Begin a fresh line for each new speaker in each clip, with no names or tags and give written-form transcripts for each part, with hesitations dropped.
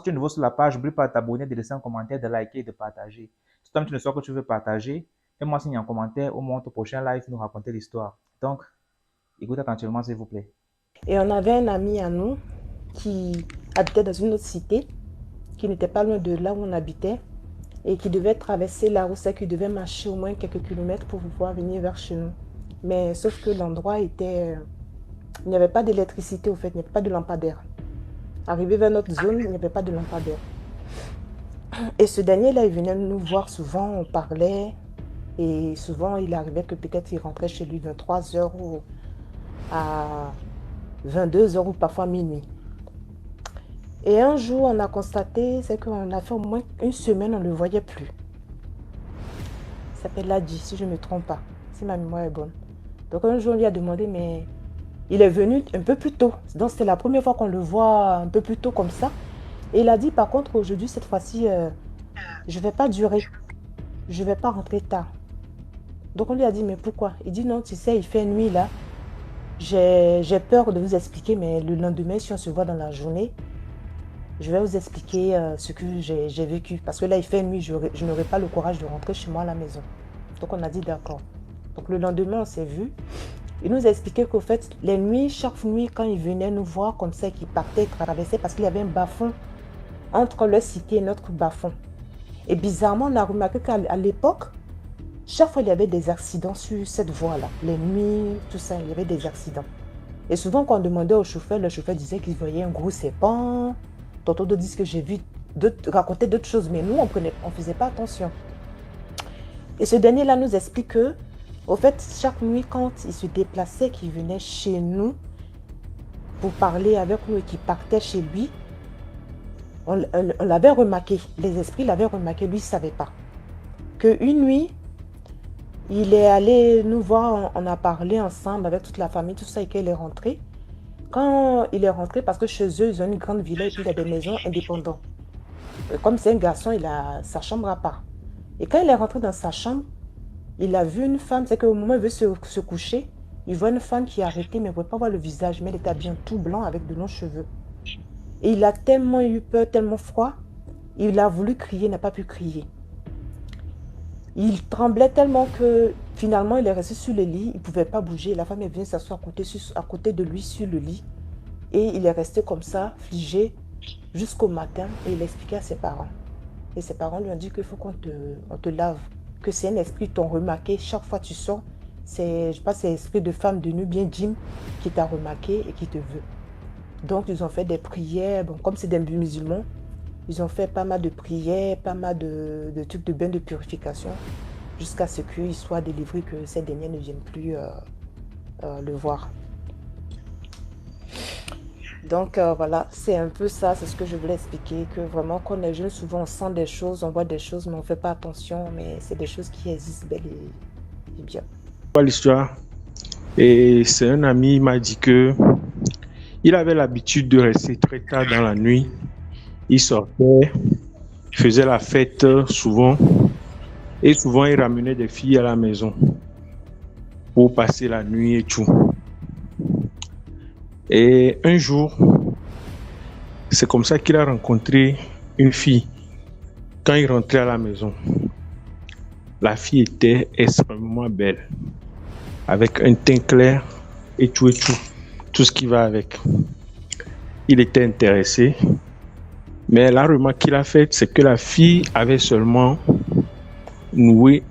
tu es nouveau sur la page, n'oublie pas de t'abonner, de laisser un commentaire, de liker et de partager. Si toi tu ne sais que tu veux partager, fais-moi signe en commentaire ou montre au prochain live nous raconter l'histoire. Donc, écoute attentivement s'il vous plaît.
Et on avait un ami à nous qui habitait dans une autre cité, qui n'était pas loin de là où on habitait, et qui devait traverser la route, c'est qu'il devait marcher au moins quelques kilomètres pour pouvoir venir vers chez nous. Mais sauf que l'endroit était... Il n'y avait pas d'électricité au fait, il n'y avait pas de lampadaire. Arrivé vers notre zone, il n'y avait pas de lampadaire. Et ce dernier-là, il venait nous voir souvent, on parlait, et souvent il arrivait que peut-être il rentrait chez lui 23 heures ou à 22 heures ou parfois minuit. Et un jour, on a constaté, c'est qu'on a fait au moins une semaine, on ne le voyait plus. Il s'appelle Ladji, si je ne me trompe pas, si ma mémoire est bonne. Donc un jour, on lui a demandé, mais il est venu un peu plus tôt. Donc c'était la première fois qu'on le voit un peu plus tôt comme ça. Et il a dit, par contre, aujourd'hui, cette fois-ci, je ne vais pas durer. Je ne vais pas rentrer tard. Donc on lui a dit, mais pourquoi? Il dit, non, tu sais, il fait nuit là. J'ai peur de vous expliquer, mais le lendemain, si on se voit dans la journée, je vais vous expliquer ce que j'ai vécu. Parce que là, il fait nuit, je n'aurai pas le courage de rentrer chez moi à la maison. Donc on a dit d'accord. Donc le lendemain, on s'est vu. Il nous a expliqué qu'au fait, les nuits, chaque nuit, quand il venait nous voir comme ça, qu'il partait, il traversait parce qu'il y avait un bas-fond entre leur cité et notre bas-fond. Et bizarrement, on a remarqué qu'à l'époque, chaque fois, il y avait des accidents sur cette voie-là. Les nuits, tout ça, il y avait des accidents. Et souvent, quand on demandait au chauffeur, le chauffeur disait qu'il voyait un gros serpent. Tantôt, d'autres disent que j'ai vu raconter d'autres choses, mais nous, on ne faisait pas attention. Et ce dernier-là nous explique que, au fait, chaque nuit, quand il se déplaçait, qu'il venait chez nous pour parler avec nous et qu'il partait chez lui, on l'avait remarqué. Les esprits l'avaient remarqué, lui, il ne savait pas. Qu'une nuit, il est allé nous voir, on a parlé ensemble avec toute la famille, tout ça, et qu'il est rentré. Quand il est rentré, parce que chez eux, ils ont une grande villa et puis il y a des maisons indépendantes. Et comme c'est un garçon, il a sa chambre à part. Et quand il est rentré dans sa chambre, il a vu une femme, c'est qu'au moment où il veut se coucher, il voit une femme qui est arrêtée, mais il ne pouvait pas voir le visage, mais elle était bien tout blanc avec de longs cheveux. Et il a tellement eu peur, tellement froid, il a voulu crier, il n'a pas pu crier. Il tremblait tellement que finalement il est resté sur le lit, il ne pouvait pas bouger. La femme est venue s'asseoir à côté de lui sur le lit. Et il est resté comme ça, figé, jusqu'au matin. Et il expliquait à ses parents. Et ses parents lui ont dit qu'il faut qu'on te lave. Que c'est un esprit, t'ont remarqué, chaque fois que tu sors, je pense c'est l'esprit de femme de nu, bien Jim, qui t'a remarqué et qui te veut. Donc ils ont fait des prières, bon, comme c'est des musulmans, ils ont fait pas mal de prières, pas mal de trucs de bains de purification, jusqu'à ce qu'ils soient délivrés, que ces derniers ne viennent plus le voir. Donc voilà, c'est un peu ça, c'est ce que je voulais expliquer, que vraiment quand on est jeune, souvent on sent des choses, on voit des choses, mais on ne fait pas attention, mais c'est des choses qui existent bel et bien.
L'histoire, et c'est un ami, il m'a dit que il avait l'habitude de rester très tard dans la nuit. Il sortait, il faisait la fête souvent, et souvent il ramenait des filles à la maison pour passer la nuit et tout. Et un jour, c'est comme ça qu'il a rencontré une fille quand il rentrait à la maison. La fille était extrêmement belle, avec un teint clair et tout, tout ce qui va avec. Il était intéressé, mais la remarque qu'il a faite, c'est que la fille avait seulement noué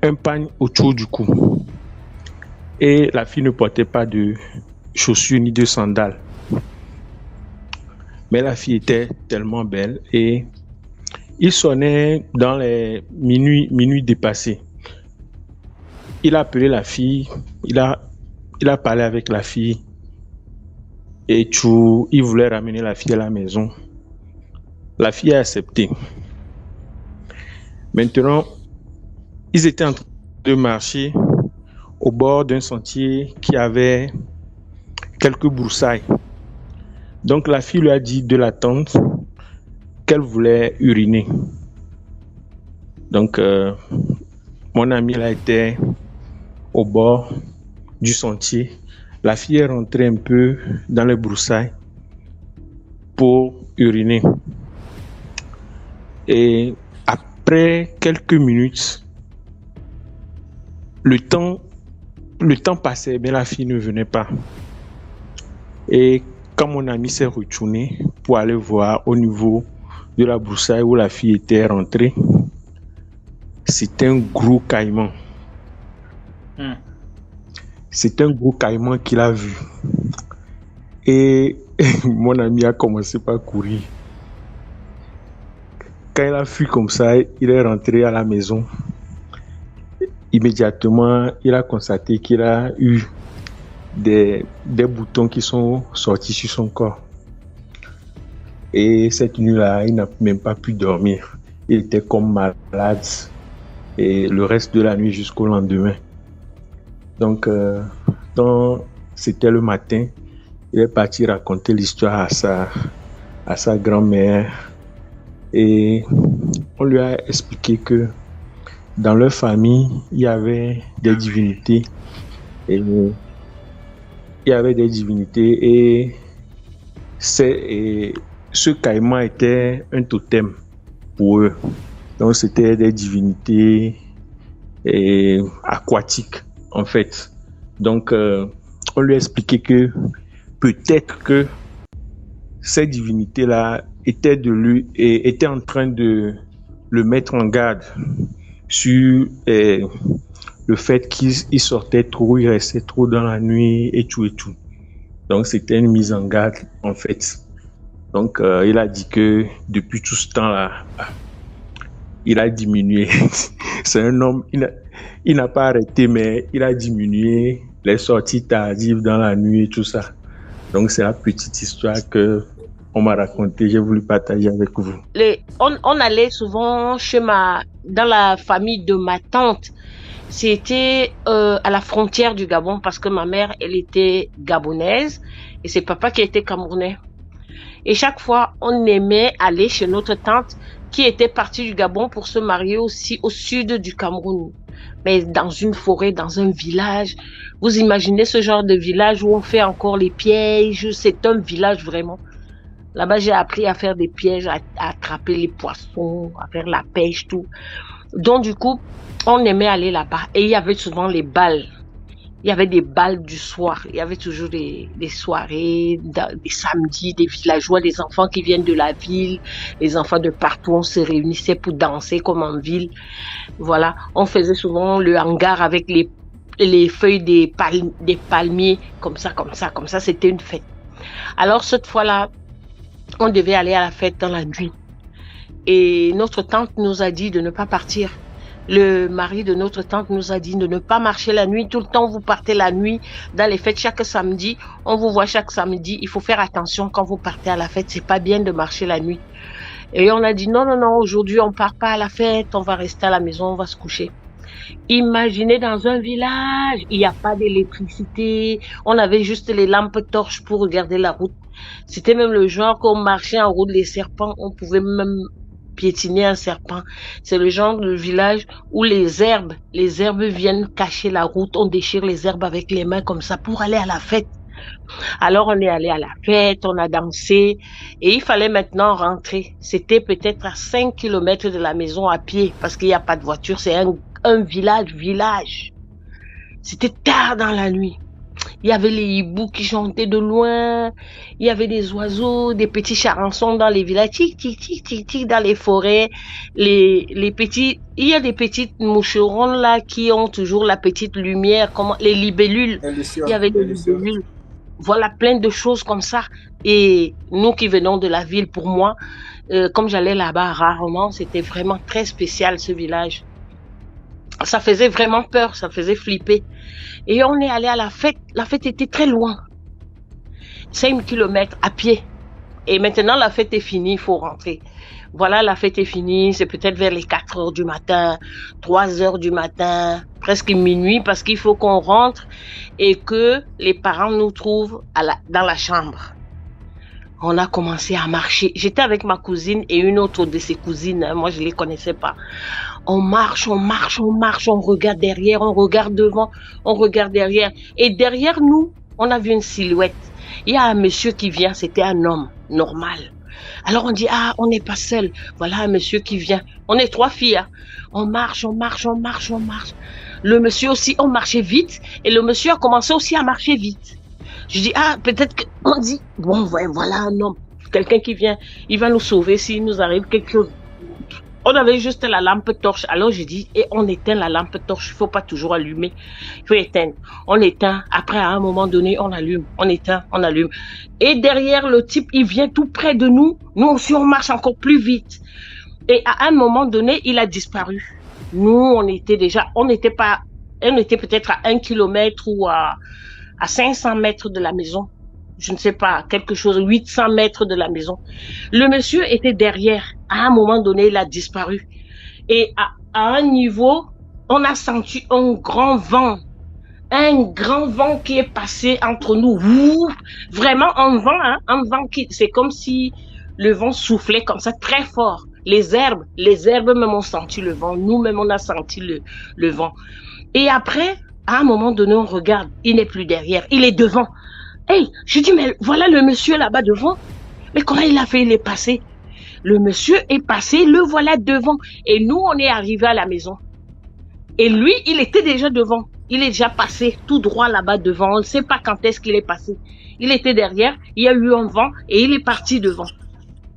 un pagne autour du cou. Et la fille ne portait pas de chaussures ni de sandales. Mais la fille était tellement belle et il sonnait dans les minuit dépassés. Il a appelé la fille, il a parlé avec la fille et tout, il voulait ramener la fille à la maison. La fille a accepté. Maintenant, ils étaient en train de marcher au bord d'un sentier qui avait quelques broussailles. Donc la fille lui a dit de l'attendre, qu'elle voulait uriner. Donc mon ami là était au bord du sentier. La fille est rentrée un peu dans les broussailles pour uriner. Et après quelques minutes, le temps passait, mais la fille ne venait pas. Et quand mon ami s'est retourné pour aller voir au niveau de la broussaille où la fille était rentrée, c'était un gros caïman. C'est un gros caïman qu'il a vu. Et mon ami a commencé par courir. Quand il a fui comme ça, il est rentré à la maison. Immédiatement, il a constaté qu'il a eu des boutons qui sont sortis sur son corps. Et cette nuit-là, il n'a même pas pu dormir. Il était comme malade. Et le reste de la nuit jusqu'au lendemain. Donc, quand c'était le matin, il est parti raconter l'histoire à sa grand-mère. Et on lui a expliqué que dans leur famille, il y avait des divinités. Et ce caïman était un totem pour eux. Donc, c'était des divinités aquatiques, en fait. Donc, on lui a expliqué que peut-être que ces divinités-là étaient en train de le mettre en garde sur le fait qu'il sortait trop, il restait trop dans la nuit et tout et tout. Donc, c'était une mise en garde, en fait. Donc, il a dit que depuis tout ce temps-là, il a diminué. C'est un homme, il n'a pas arrêté, mais il a diminué les sorties tardives dans la nuit et tout ça. Donc, c'est la petite histoire que on m'a racontée. J'ai voulu partager avec vous.
On allait souvent dans la famille de ma tante. C'était à la frontière du Gabon parce que ma mère, elle était gabonaise et c'est papa qui était camerounais. Et chaque fois, on aimait aller chez notre tante qui était partie du Gabon pour se marier aussi au sud du Cameroun. Mais dans une forêt, dans un village. Vous imaginez ce genre de village où on fait encore les pièges. C'est un village vraiment. Là-bas, j'ai appris à faire des pièges, à attraper les poissons, à faire la pêche, tout. Donc, du coup, on aimait aller là-bas. Et il y avait souvent les balles. Il y avait des balles du soir. Il y avait toujours des soirées, des samedis, des villageois, des enfants qui viennent de la ville, les enfants de partout. On se réunissait pour danser comme en ville. Voilà. On faisait souvent le hangar avec les feuilles des palmiers, comme ça. C'était une fête. Alors, cette fois-là, on devait aller à la fête dans la nuit. Et notre tante nous a dit de ne pas partir. Le mari de notre tante nous a dit de ne pas marcher la nuit. Tout le temps, vous partez la nuit dans les fêtes chaque samedi. On vous voit chaque samedi. Il faut faire attention quand vous partez à la fête. C'est pas bien de marcher la nuit. Et on a dit non, aujourd'hui, on part pas à la fête. On va rester à la maison, on va se coucher. Imaginez dans un village, il n'y a pas d'électricité. On avait juste les lampes torches pour regarder la route. C'était même le genre qu'on marchait en route, les serpents. On pouvait même piétiner un serpent. C'est le genre de village où les herbes viennent cacher la route. On déchire les herbes avec les mains comme ça pour aller à la fête. Alors on est allé à la fête, on a dansé et il fallait maintenant rentrer. C'était peut-être à 5 km de la maison à pied parce qu'il n'y a pas de voiture. C'est un village. C'était tard dans la nuit. Il y avait les hiboux qui chantaient de loin. Il y avait des oiseaux, des petits charançons dans les villages. Tic, tic, tic, tic, tic, dans les forêts. Il y a des petites moucherons là qui ont toujours la petite lumière, les libellules. Il y avait des libellules. Voilà, plein de choses comme ça. Et nous qui venons de la ville, pour moi, comme j'allais là-bas rarement, c'était vraiment très spécial ce village. Ça faisait vraiment peur, ça faisait flipper. Et on est allé à la fête. La fête était très loin. 5 km à pied. Et maintenant, la fête est finie, il faut rentrer. Voilà, la fête est finie. C'est peut-être vers les 4 heures du matin, 3 heures du matin, presque minuit, parce qu'il faut qu'on rentre et que les parents nous trouvent dans la chambre. On a commencé à marcher. J'étais avec ma cousine et une autre de ses cousines. Moi, je les connaissais pas. On marche, on regarde derrière, on regarde devant, on regarde derrière. Et derrière nous, on a vu une silhouette. Il y a un monsieur qui vient, c'était un homme normal. Alors on dit, ah, on n'est pas seul. Voilà un monsieur qui vient. On est 3 filles. Hein. On marche, on marche, on marche, on marche. Le monsieur aussi, on marchait vite. Et le monsieur a commencé aussi à marcher vite. Je dis, ah, peut-être qu'on dit, bon, voilà un homme, quelqu'un qui vient, il va nous sauver s'il nous arrive quelque chose. On avait juste la lampe torche. Alors je dis, et on éteint la lampe torche. Il faut pas toujours allumer. Il faut éteindre. On éteint. Après, à un moment donné, on allume. On éteint, on allume. Et derrière, le type, il vient tout près de nous. Nous aussi, on marche encore plus vite. Et à un moment donné, il a disparu. Nous, on était peut-être à 1 kilomètre ou à 500 mètres de la maison. Je ne sais pas, quelque chose, 800 mètres de la maison. Le monsieur était derrière. À un moment donné, il a disparu. Et à un niveau, on a senti un grand vent qui est passé entre nous. Ouh, vraiment un vent qui, c'est comme si le vent soufflait comme ça, très fort. Les herbes même ont senti le vent. Nous-mêmes, on a senti le vent. Et après, à un moment donné, on regarde, il n'est plus derrière, il est devant. Hey, je dis, mais voilà le monsieur là-bas devant. Mais comment il a fait? Il est passé. Le monsieur est passé, le voilà devant. Et nous, on est arrivés à la maison. Et lui, il était déjà devant. Il est déjà passé tout droit là-bas devant. On ne sait pas quand est-ce qu'il est passé. Il était derrière, il y a eu un vent et il est parti devant.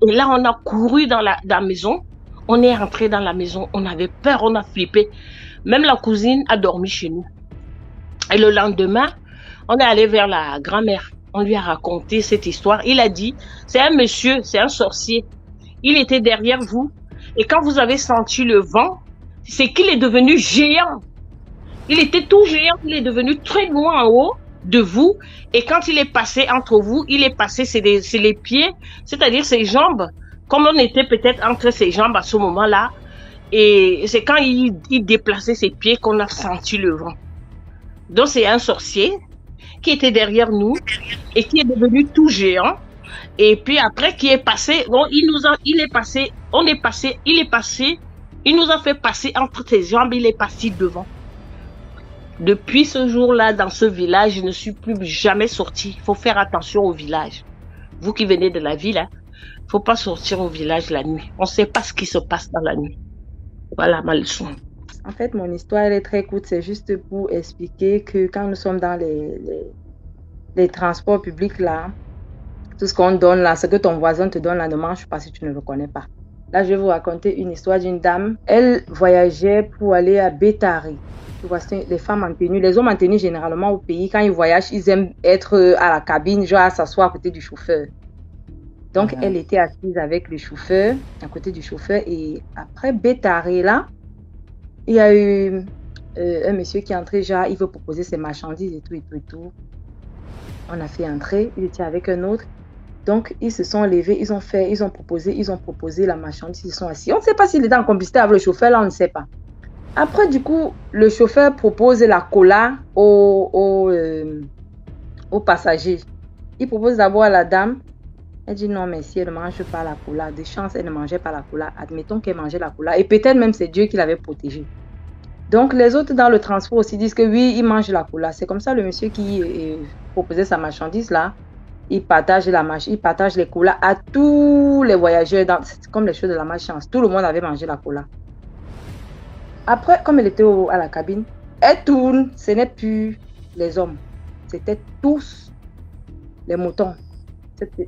Et là, on a couru dans la maison. On est rentré dans la maison. On avait peur, on a flippé. Même la cousine a dormi chez nous. Et le lendemain, on est allé vers la grand-mère. On lui a raconté cette histoire. Il a dit, c'est un monsieur, c'est un sorcier. Il était derrière vous. Et quand vous avez senti le vent, c'est qu'il est devenu géant. Il était tout géant. Il est devenu très loin en haut de vous. Et quand il est passé entre vous, il est passé, c'est les pieds, c'est-à-dire ses jambes. Comme on était peut-être entre ses jambes à ce moment-là. Et c'est quand il déplaçait ses pieds qu'on a senti le vent. Donc c'est un sorcier qui était derrière nous et qui est devenu tout géant. Et puis après, qui est passé, bon, il nous a fait passer entre ses jambes, il est passé devant. Depuis ce jour-là, dans ce village, je ne suis plus jamais sortie. Il faut faire attention au village. Vous qui venez de la ville, hein, faut pas sortir au village la nuit. On ne sait pas ce qui se passe dans la nuit. Voilà ma leçon.
En fait, mon histoire, elle est très courte. C'est juste pour expliquer que quand nous sommes dans les transports publics, là, tout ce qu'on donne là, ce que ton voisin te donne là, ne mange pas si tu ne le connais pas. Là, je vais vous raconter une histoire d'une dame. Elle voyageait pour aller à Bétari. Tu vois, c'est les femmes en tenue. Les hommes en tenue, généralement, au pays, quand ils voyagent, ils aiment être à la cabine, genre à s'asseoir à côté du chauffeur. Donc, elle était assise avec le chauffeur, à côté du chauffeur. Et après Bétari, là, il y a eu un monsieur qui est entré, genre, il veut proposer ses marchandises et tout. On a fait entrer, il était avec un autre. Donc, ils se sont levés, ils ont proposé la marchandise, ils se sont assis. On ne sait pas s'il était en complicité avec le chauffeur, là, on ne sait pas. Après, du coup, le chauffeur propose la cola aux passagers. Il propose d'abord à la dame. Elle dit non, merci, elle ne mange pas la cola. De chance, elle ne mangeait pas la cola. Admettons qu'elle mangeait la cola. Et peut-être même c'est Dieu qui l'avait protégée. Donc, les autres dans le transport aussi disent que oui, ils mangent la cola. C'est comme ça le monsieur qui proposait sa marchandise là. Il partage les colas à tous les voyageurs. C'est comme les choses de la malchance. Tout le monde avait mangé la cola. Après, comme elle était à la cabine, elle tourne. Ce n'est plus les hommes. C'était tous les moutons.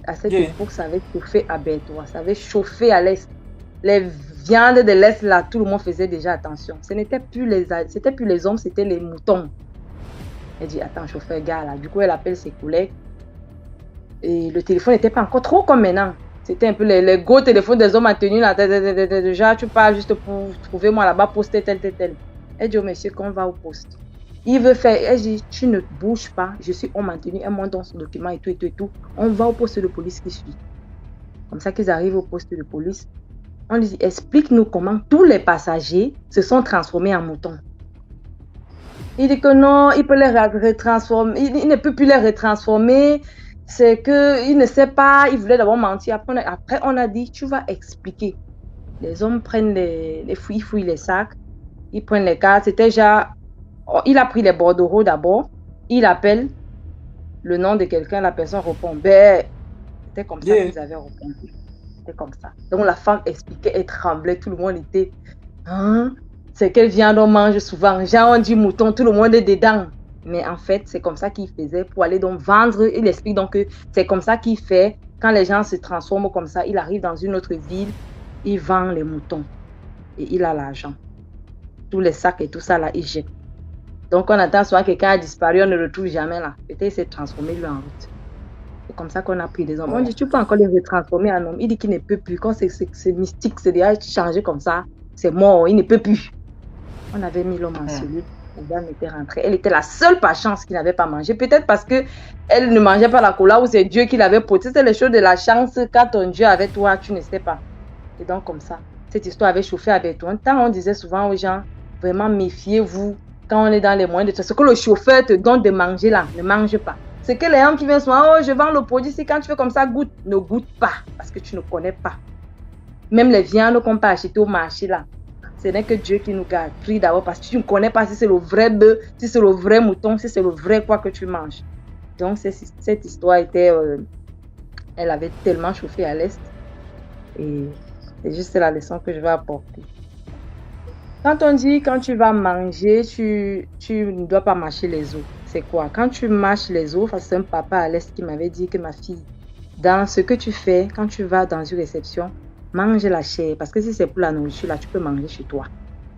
À cette époque, ça avait chauffé à Bertois. Ça avait chauffé à l'est. Les viandes de l'est, là, tout le monde faisait déjà attention. Ce n'était plus les hommes, c'était les moutons. Elle dit, attends, chauffeur, gars, là. Du coup, elle appelle ses collègues. Et le téléphone n'était pas encore trop comme maintenant. C'était un peu les gros téléphones des hommes en tenue, là. Déjà, tu parles juste pour trouver moi là-bas, poster tel. Elle dit au monsieur qu'on va au poste. Il veut faire, elle dit, tu ne bouges pas, je suis homme en tenue, elle monte dans son document et tout. On va au poste de police qui suit. Comme ça qu'ils arrivent au poste de police. On lui dit, explique-nous comment tous les passagers se sont transformés en moutons. Il dit que non, il peut les retransformer, il ne peut plus les retransformer. C'est qu'il ne sait pas, il voulait d'abord mentir. Après, on a dit, tu vas expliquer. Les hommes prennent les fouillent les sacs, ils prennent les cartes. C'était déjà, il a pris les bordereaux d'abord, il appelle le nom de quelqu'un, la personne répond. Ben, c'était comme ça qu'ils avaient répondu. C'était comme ça. Donc la femme expliquait, elle tremblait, tout le monde était... Hein? C'est quelle viande on mange souvent. Genre on dit mouton, tout le monde est dedans. Mais en fait, c'est comme ça qu'il faisait pour aller donc vendre. Il explique donc que c'est comme ça qu'il fait. Quand les gens se transforment comme ça, il arrive dans une autre ville, il vend les moutons. Et il a l'argent. Tous les sacs et tout ça là, il jette. Donc on attend soit quelqu'un a disparu, on ne le retrouve jamais là. Peut-être il s'est transformé lui en route. C'est comme ça qu'on a pris des hommes. On dit, tu peux encore les retransformer en homme. Il dit qu'il ne peut plus. Quand c'est mystique, c'est déjà changé comme ça. C'est mort, il ne peut plus. On avait mis l'homme en cellule. La dame était rentrée. Elle était la seule par chance qui n'avait pas mangé. Peut-être parce qu'elle ne mangeait pas la cola ou c'est Dieu qui l'avait porté. C'est les choses de la chance. Quand ton Dieu est avec toi, tu ne sais pas. Et donc comme ça, cette histoire avait chauffé avec toi. On disait souvent aux gens, vraiment méfiez-vous quand on est dans les moyens de... Ce que le chauffeur te donne de manger là, ne mange pas. C'est que les gens qui viennent souvent, oh je vends le produit, si quand tu fais comme ça, goûte, ne goûte pas parce que tu ne connais pas. Même les viandes qu'on peut acheter au marché là, ce n'est que Dieu qui nous garde. Prie d'abord parce que tu ne connais pas si c'est le vrai bœuf, si c'est le vrai mouton, si c'est le vrai quoi que tu manges. Donc cette histoire était, elle avait tellement chauffé à l'est et c'est juste la leçon que je vais apporter. Quand on dit quand tu vas manger, tu ne dois pas mâcher les os. C'est quoi? Quand tu mâches les os, c'est un papa à l'est qui m'avait dit que ma fille, dans ce que tu fais, quand tu vas dans une réception, mange la chair. Parce que si c'est pour la nourriture, là, tu peux manger chez toi.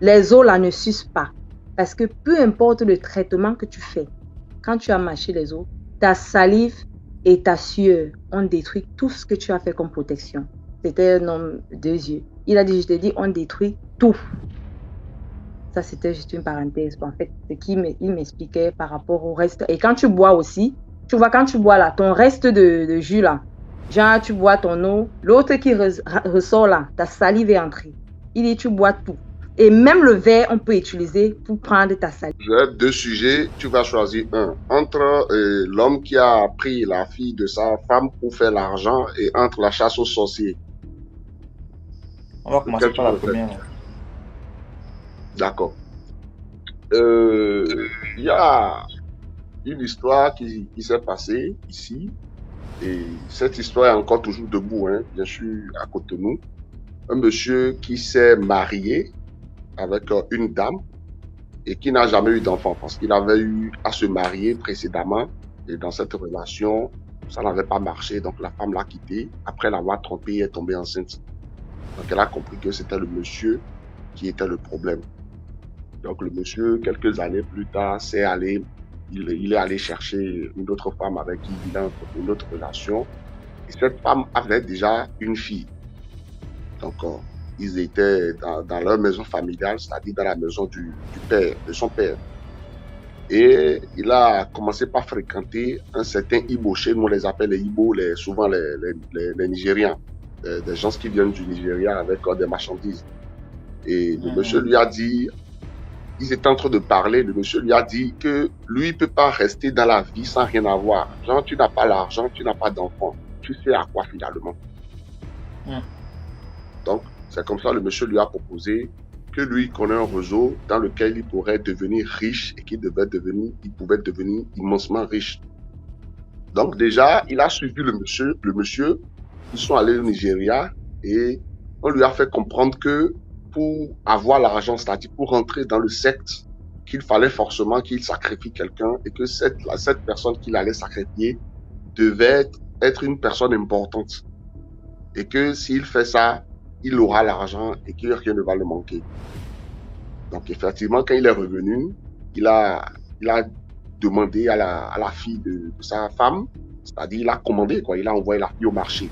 Les os, là, ne sucent pas. Parce que peu importe le traitement que tu fais, quand tu as mâché les os, ta salive et ta sueur ont détruit tout ce que tu as fait comme protection. C'était un homme de 2 yeux. Il a dit, je te dis, on détruit tout. Ça, c'était juste une parenthèse. En fait, ce qu'il m'expliquait par rapport au reste. Et quand tu bois aussi, tu vois, quand tu bois là, ton reste de jus là, genre tu bois ton eau, l'autre qui ressort là, ta salive est entrée. Il dit, tu bois tout. Et même le verre, on peut utiliser pour prendre ta salive.
J'ai 2 sujets, tu vas choisir un. Entre l'homme qui a pris la fille de sa femme pour faire l'argent et entre la chasse aux sorciers.
On va commencer par la première.
D'accord. Il y a une histoire qui s'est passée ici. Et cette histoire est encore toujours debout, hein, bien sûr, à côté de nous. Un monsieur qui s'est marié avec une dame et qui n'a jamais eu d'enfant parce qu'il avait eu à se marier précédemment. Et dans cette relation, ça n'avait pas marché. Donc la femme l'a quitté. Après l'avoir trompé, elle est tombée enceinte. Donc elle a compris que c'était le monsieur qui était le problème. Donc le monsieur, quelques années plus tard, il est allé chercher une autre femme avec qui il a une autre relation. Et cette femme avait déjà une fille. Donc ils étaient dans leur maison familiale, c'est-à-dire dans la maison du père, de son père. Et il a commencé par fréquenter un certain Ibo. Chez nous, on les appelle les Ibo, souvent les Nigérians, des gens qui viennent du Nigeria avec des marchandises. Et le monsieur lui a dit, ils étaient en train de parler, le monsieur lui a dit que lui, il peut pas rester dans la vie sans rien avoir. Genre, tu n'as pas l'argent, tu n'as pas d'enfant. Tu sais à quoi finalement. Donc, c'est comme ça le monsieur lui a proposé que lui connaît un réseau dans lequel il pourrait devenir riche et il pouvait devenir immensement riche. Donc déjà, il a suivi le monsieur, ils sont allés au Nigeria et on lui a fait comprendre que pour avoir l'argent, c'est-à-dire pour rentrer dans le secte, qu'il fallait forcément qu'il sacrifie quelqu'un et que cette personne qu'il allait sacrifier devait être une personne importante. Et que s'il fait ça, il aura l'argent et que rien ne va le manquer. Donc effectivement, quand il est revenu, il a demandé à la fille de sa femme, c'est-à-dire il a commandé, quoi, il a envoyé la fille au marché.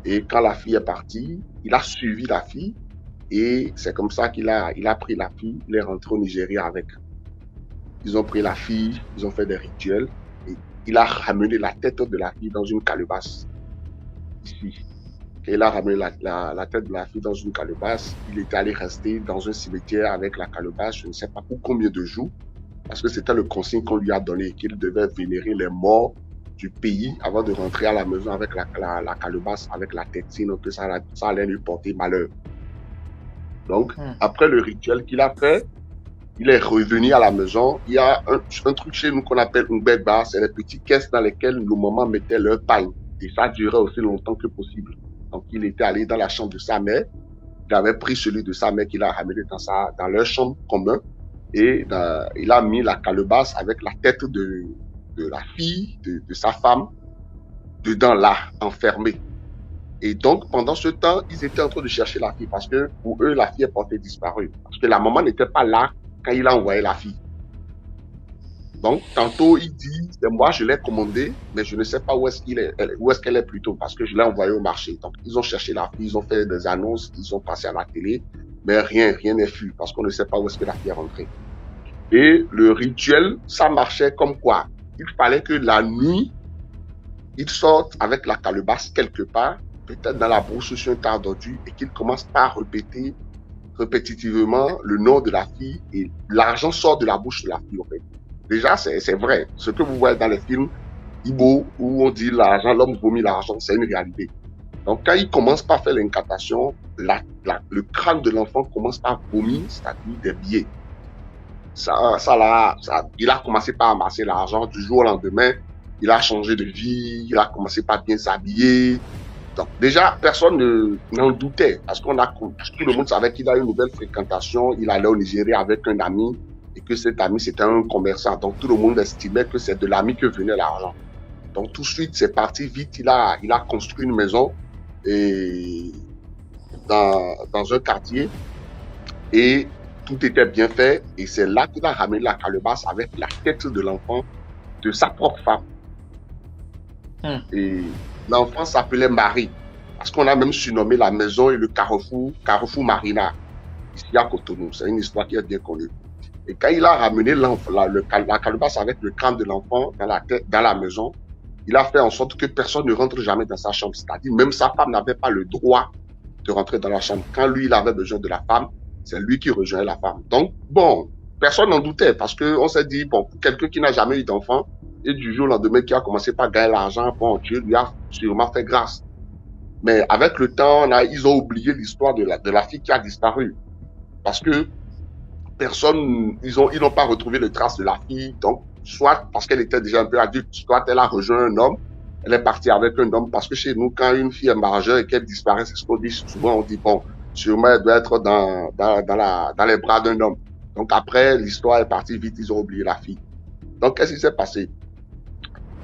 Et quand la fille est partie, il a suivi la fille et c'est comme ça qu'il a pris la fille, il est rentré au Nigeria avec. Ils ont pris la fille, ils ont fait des rituels et il a ramené la tête de la fille dans une calebasse. Ici. Et il a ramené la tête de la fille dans une calebasse. Il était allé rester dans un cimetière avec la calebasse, je ne sais pas pour combien de jours, parce que c'était le consigne qu'on lui a donné, qu'il devait vénérer les morts du pays avant de rentrer à la maison avec la calebasse, avec la tête, sinon que ça allait lui porter malheur. Donc, après le rituel qu'il a fait, il est revenu à la maison. Il y a un truc chez nous qu'on appelle un begba, c'est les petites caisses dans lesquelles nos mamans mettaient leur pain. Et ça durait aussi longtemps que possible. Donc, il était allé dans la chambre de sa mère. Il avait pris celui de sa mère qu'il a ramené dans leur chambre commune. Et il a mis la calebasse avec la tête de la fille, de sa femme, dedans là, enfermée. Et donc, pendant ce temps, ils étaient en train de chercher la fille parce que pour eux, la fille est portée disparue. Parce que la maman n'était pas là quand il a envoyé la fille. Donc, tantôt, il dit, c'est moi, je l'ai commandée, mais je ne sais pas où est-ce qu'elle est plutôt, parce que je l'ai envoyée au marché. Donc, ils ont cherché la fille, ils ont fait des annonces, ils ont passé à la télé, mais rien n'est fui, parce qu'on ne sait pas où est-ce que la fille est rentrée. Et le rituel, ça marchait comme quoi? Il fallait que la nuit, ils sortent avec la calebasse quelque part, peut-être dans la brousse sur un tas d'ordures, et qu'ils commencent par répéter répétitivement le nom de la fille, et l'argent sort de la bouche de la fille, en fait. Déjà, c'est vrai. Ce que vous voyez dans les films Igbo, où on dit l'argent, l'homme vomit l'argent, c'est une réalité. Donc, quand il commence par faire l'incantation, le crâne de l'enfant commence par vomir, c'est-à-dire des billets. Il a commencé par amasser l'argent du jour au lendemain. Il a changé de vie, il a commencé par bien s'habiller. Donc, déjà, personne n'en doutait, parce que tout le monde savait qu'il a une nouvelle fréquentation. Il allait au Nigeria avec un ami, et que cet ami, c'était un commerçant. Donc, tout le monde estimait que c'est de l'ami que venait l'argent. Donc, tout de suite, c'est parti vite. Il a construit une maison et dans un quartier, et tout était bien fait. Et c'est là qu'il a ramené la calebasse avec la tête de l'enfant de sa propre femme. Et l'enfant s'appelait Marie, parce qu'on a même surnommé la maison et le carrefour Marina, ici à Cotonou. C'est une histoire qui est bien connue. Et quand il a ramené la calebasse avec le crâne de l'enfant dans la maison, il a fait en sorte que personne ne rentre jamais dans sa chambre. C'est-à-dire, même sa femme n'avait pas le droit de rentrer dans la chambre. Quand lui, il avait besoin de la femme, c'est lui qui rejoignait la femme. Donc, bon, personne n'en doutait, parce qu'on s'est dit, bon, pour quelqu'un qui n'a jamais eu d'enfant, et du jour au lendemain qui a commencé par gagner l'argent, bon, Dieu lui a sûrement fait grâce. Mais avec le temps, ils ont oublié l'histoire de la fille qui a disparu. Parce que ils n'ont pas retrouvé les traces de la fille, donc, soit parce qu'elle était déjà un peu adulte, soit elle a rejoint un homme, elle est partie avec un homme, parce que chez nous, quand une fille est majeure et qu'elle disparaît, c'est ce qu'on dit souvent, on dit, bon, sûrement elle doit être dans les bras d'un homme. Donc après, l'histoire est partie vite, ils ont oublié la fille. Donc, qu'est-ce qui s'est passé?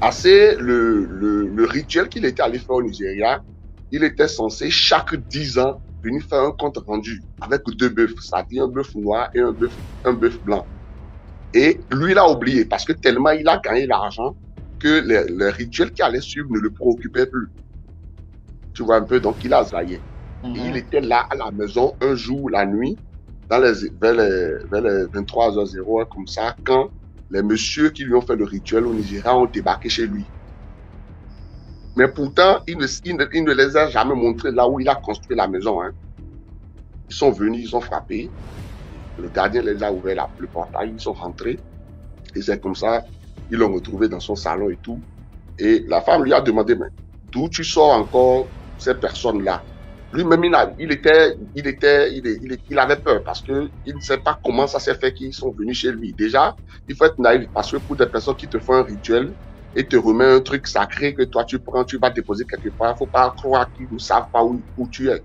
Le rituel qu'il était allé faire au Nigeria, il était censé chaque 10 ans venir faire un compte rendu avec 2 bœufs, c'est-à-dire un bœuf noir et un bœuf blanc. Et lui, il a oublié parce que tellement il a gagné l'argent que le rituel qui allait suivre ne le préoccupait plus. Tu vois un peu, donc il a zaillé. Et il était là à la maison un jour, la nuit, vers les 23h01, comme ça, quand les messieurs qui lui ont fait le rituel au Nigeria ont débarqué chez lui. Mais pourtant, il ne les a jamais montré là où il a construit la maison. Hein. Ils sont venus, ils ont frappé. Le gardien les a ouvert le portail, ils sont rentrés. Et c'est comme ça, ils l'ont retrouvé dans son salon et tout. Et la femme lui a demandé, mais d'où tu sors encore ces personnes-là? Lui-même, il avait peur parce que il ne sait pas comment ça s'est fait qu'ils sont venus chez lui. Déjà, il faut être naïf parce que pour des personnes qui te font un rituel et te remet un truc sacré que toi tu prends, tu vas déposer quelque part, il ne faut pas croire qu'ils ne savent pas où tu es.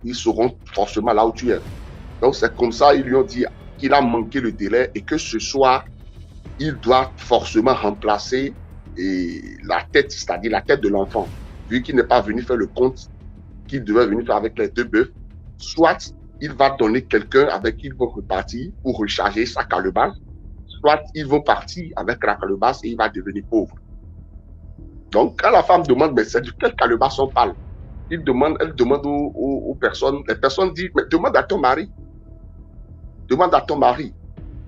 Ils sauront forcément là où tu es. Donc c'est comme ça, ils lui ont dit qu'il a manqué le délai et que ce soir, il doit forcément remplacer la tête, c'est-à-dire la tête de l'enfant. Vu qu'il n'est pas venu faire le compte qu'il devait venir faire avec les 2 bœufs, soit il va donner quelqu'un avec qui ils vont repartir pour recharger sa calebasse, soit ils vont partir avec la calebasse et il va devenir pauvre. Donc, quand la femme demande, mais c'est de quelle calebasse on parle? Elle demande aux personnes, les personnes disent, mais demande à ton mari. Demande à ton mari.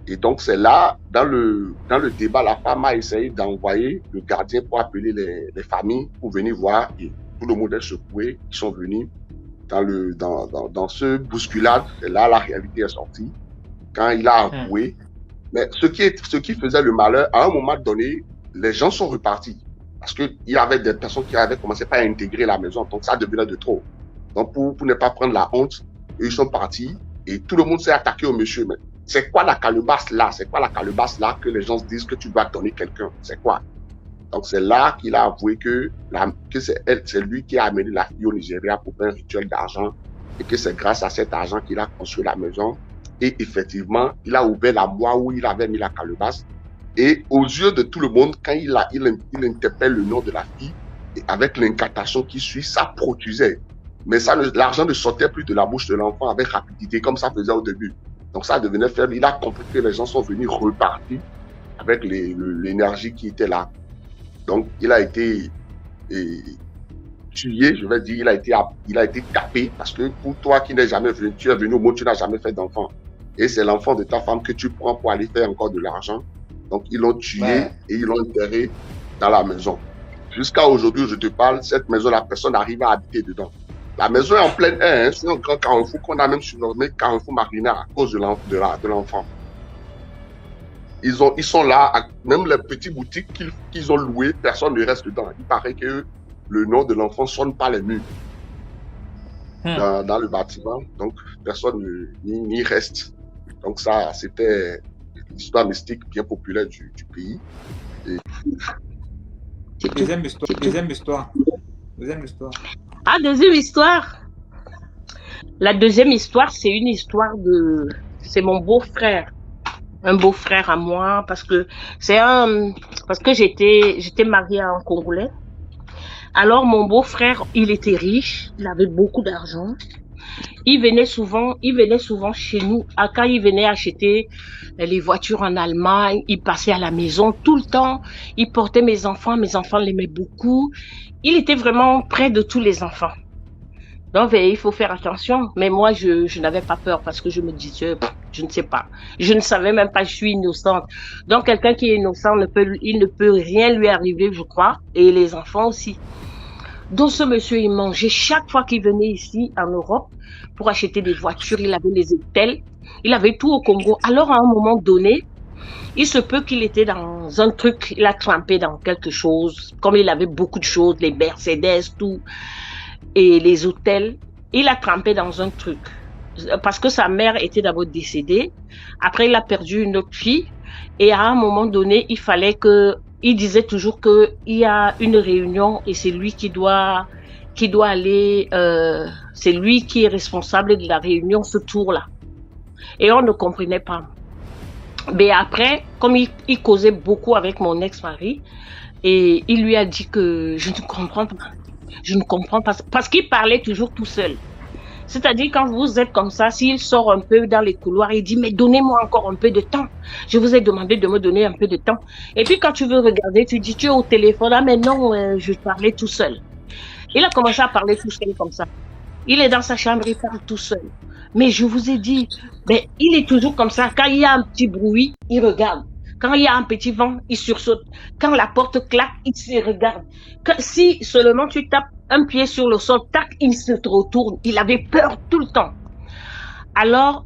Et donc, c'est là, dans le débat, la femme a essayé d'envoyer le gardien pour appeler les familles pour venir voir. Et tout le monde est secoué. Ils sont venus dans ce bousculade. Et là, la réalité est sortie. Quand il a avoué. Mais ce qui faisait le malheur, à un moment donné, les gens sont repartis. Parce qu'il y avait des personnes qui avaient commencé par intégrer la maison. Donc, ça devenait de trop. Donc, pour ne pas prendre la honte, ils sont partis. Et tout le monde s'est attaqué au monsieur. Mais c'est quoi la calebasse là? C'est quoi la calebasse là que les gens se disent que tu dois donner quelqu'un? C'est quoi? Donc c'est là qu'il a avoué que c'est lui qui a amené la fille au Nigeria pour faire un rituel d'argent et que c'est grâce à cet argent qu'il a construit la maison. Et effectivement, il a ouvert la boîte où il avait mis la calebasse. Et aux yeux de tout le monde, quand il interpelle le nom de la fille, et avec l'incantation qui suit, ça produisait. Mais l'argent ne sortait plus de la bouche de l'enfant avec rapidité, comme ça faisait au début. Donc ça devenait faible. Il a compris que les gens sont venus repartir avec l'énergie qui était là. Donc il a été tué, je vais dire, il a été tapé, parce que pour toi qui n'es jamais venu, tu es venu au monde, tu n'as jamais fait d'enfant. Et c'est l'enfant de ta femme que tu prends pour aller faire encore de l'argent. Donc ils l'ont tué et ils l'ont enterré dans la maison. Jusqu'à aujourd'hui où je te parle, cette maison, la personne arrive à habiter dedans. La maison est en plein air, hein. C'est un grand carrefour qu'on a même surnommé carrefour Marina à cause de l'enfant. Ils sont là, même les petites boutiques qu'ils ont louées, personne ne reste dedans. Il paraît que le nom de l'enfant sonne pas les murs dans le bâtiment, donc personne n'y reste. Donc ça, c'était une histoire mystique bien populaire du pays. Et...
Deuxième histoire.
Ah, deuxième histoire. La deuxième histoire, c'est une histoire c'est mon beau-frère. Un beau-frère à moi, parce que j'étais mariée à un Congolais. Alors, mon beau-frère, il était riche, il avait beaucoup d'argent. Il venait souvent chez nous. Quand il venait acheter les voitures en Allemagne, il passait à la maison tout le temps. Il portait mes enfants l'aimaient beaucoup. Il était vraiment près de tous les enfants. Donc, il faut faire attention. Mais moi, je n'avais pas peur parce que je me disais, je ne sais pas. Je ne savais même pas, je suis innocente. Donc, quelqu'un qui est innocent, il ne peut rien lui arriver, je crois. Et les enfants aussi. Donc, ce monsieur, il mangeait chaque fois qu'il venait ici, en Europe, pour acheter des voitures. Il avait les hôtels. Il avait tout au Congo. Alors, à un moment donné, il se peut qu'il était dans un truc, il a trempé dans quelque chose. Comme il avait beaucoup de choses, les Mercedes, tout, et les hôtels, il a trempé dans un truc. Parce que sa mère était d'abord décédée. Après, il a perdu une autre fille. Et à un moment donné, il disait toujours qu'il y a une réunion et c'est lui qui doit aller, c'est lui qui est responsable de la réunion, ce tour-là. Et on ne comprenait pas. Mais après, comme il causait beaucoup avec mon ex-mari, et il lui a dit que je ne comprends pas, parce qu'il parlait toujours tout seul. C'est-à-dire, quand vous êtes comme ça, s'il sort un peu dans les couloirs, il dit, mais donnez-moi encore un peu de temps. Je vous ai demandé de me donner un peu de temps. Et puis, quand tu veux regarder, tu dis, tu es au téléphone. Ah, mais non, je parlais tout seul. Il a commencé à parler tout seul comme ça. Il est dans sa chambre, il parle tout seul. Mais je vous ai dit, mais il est toujours comme ça. Quand il y a un petit bruit, il regarde. Quand il y a un petit vent, il sursaute. Quand la porte claque, il se regarde. Si seulement tu tapes un pied sur le sol, tac, il se retourne. Il avait peur tout le temps. Alors,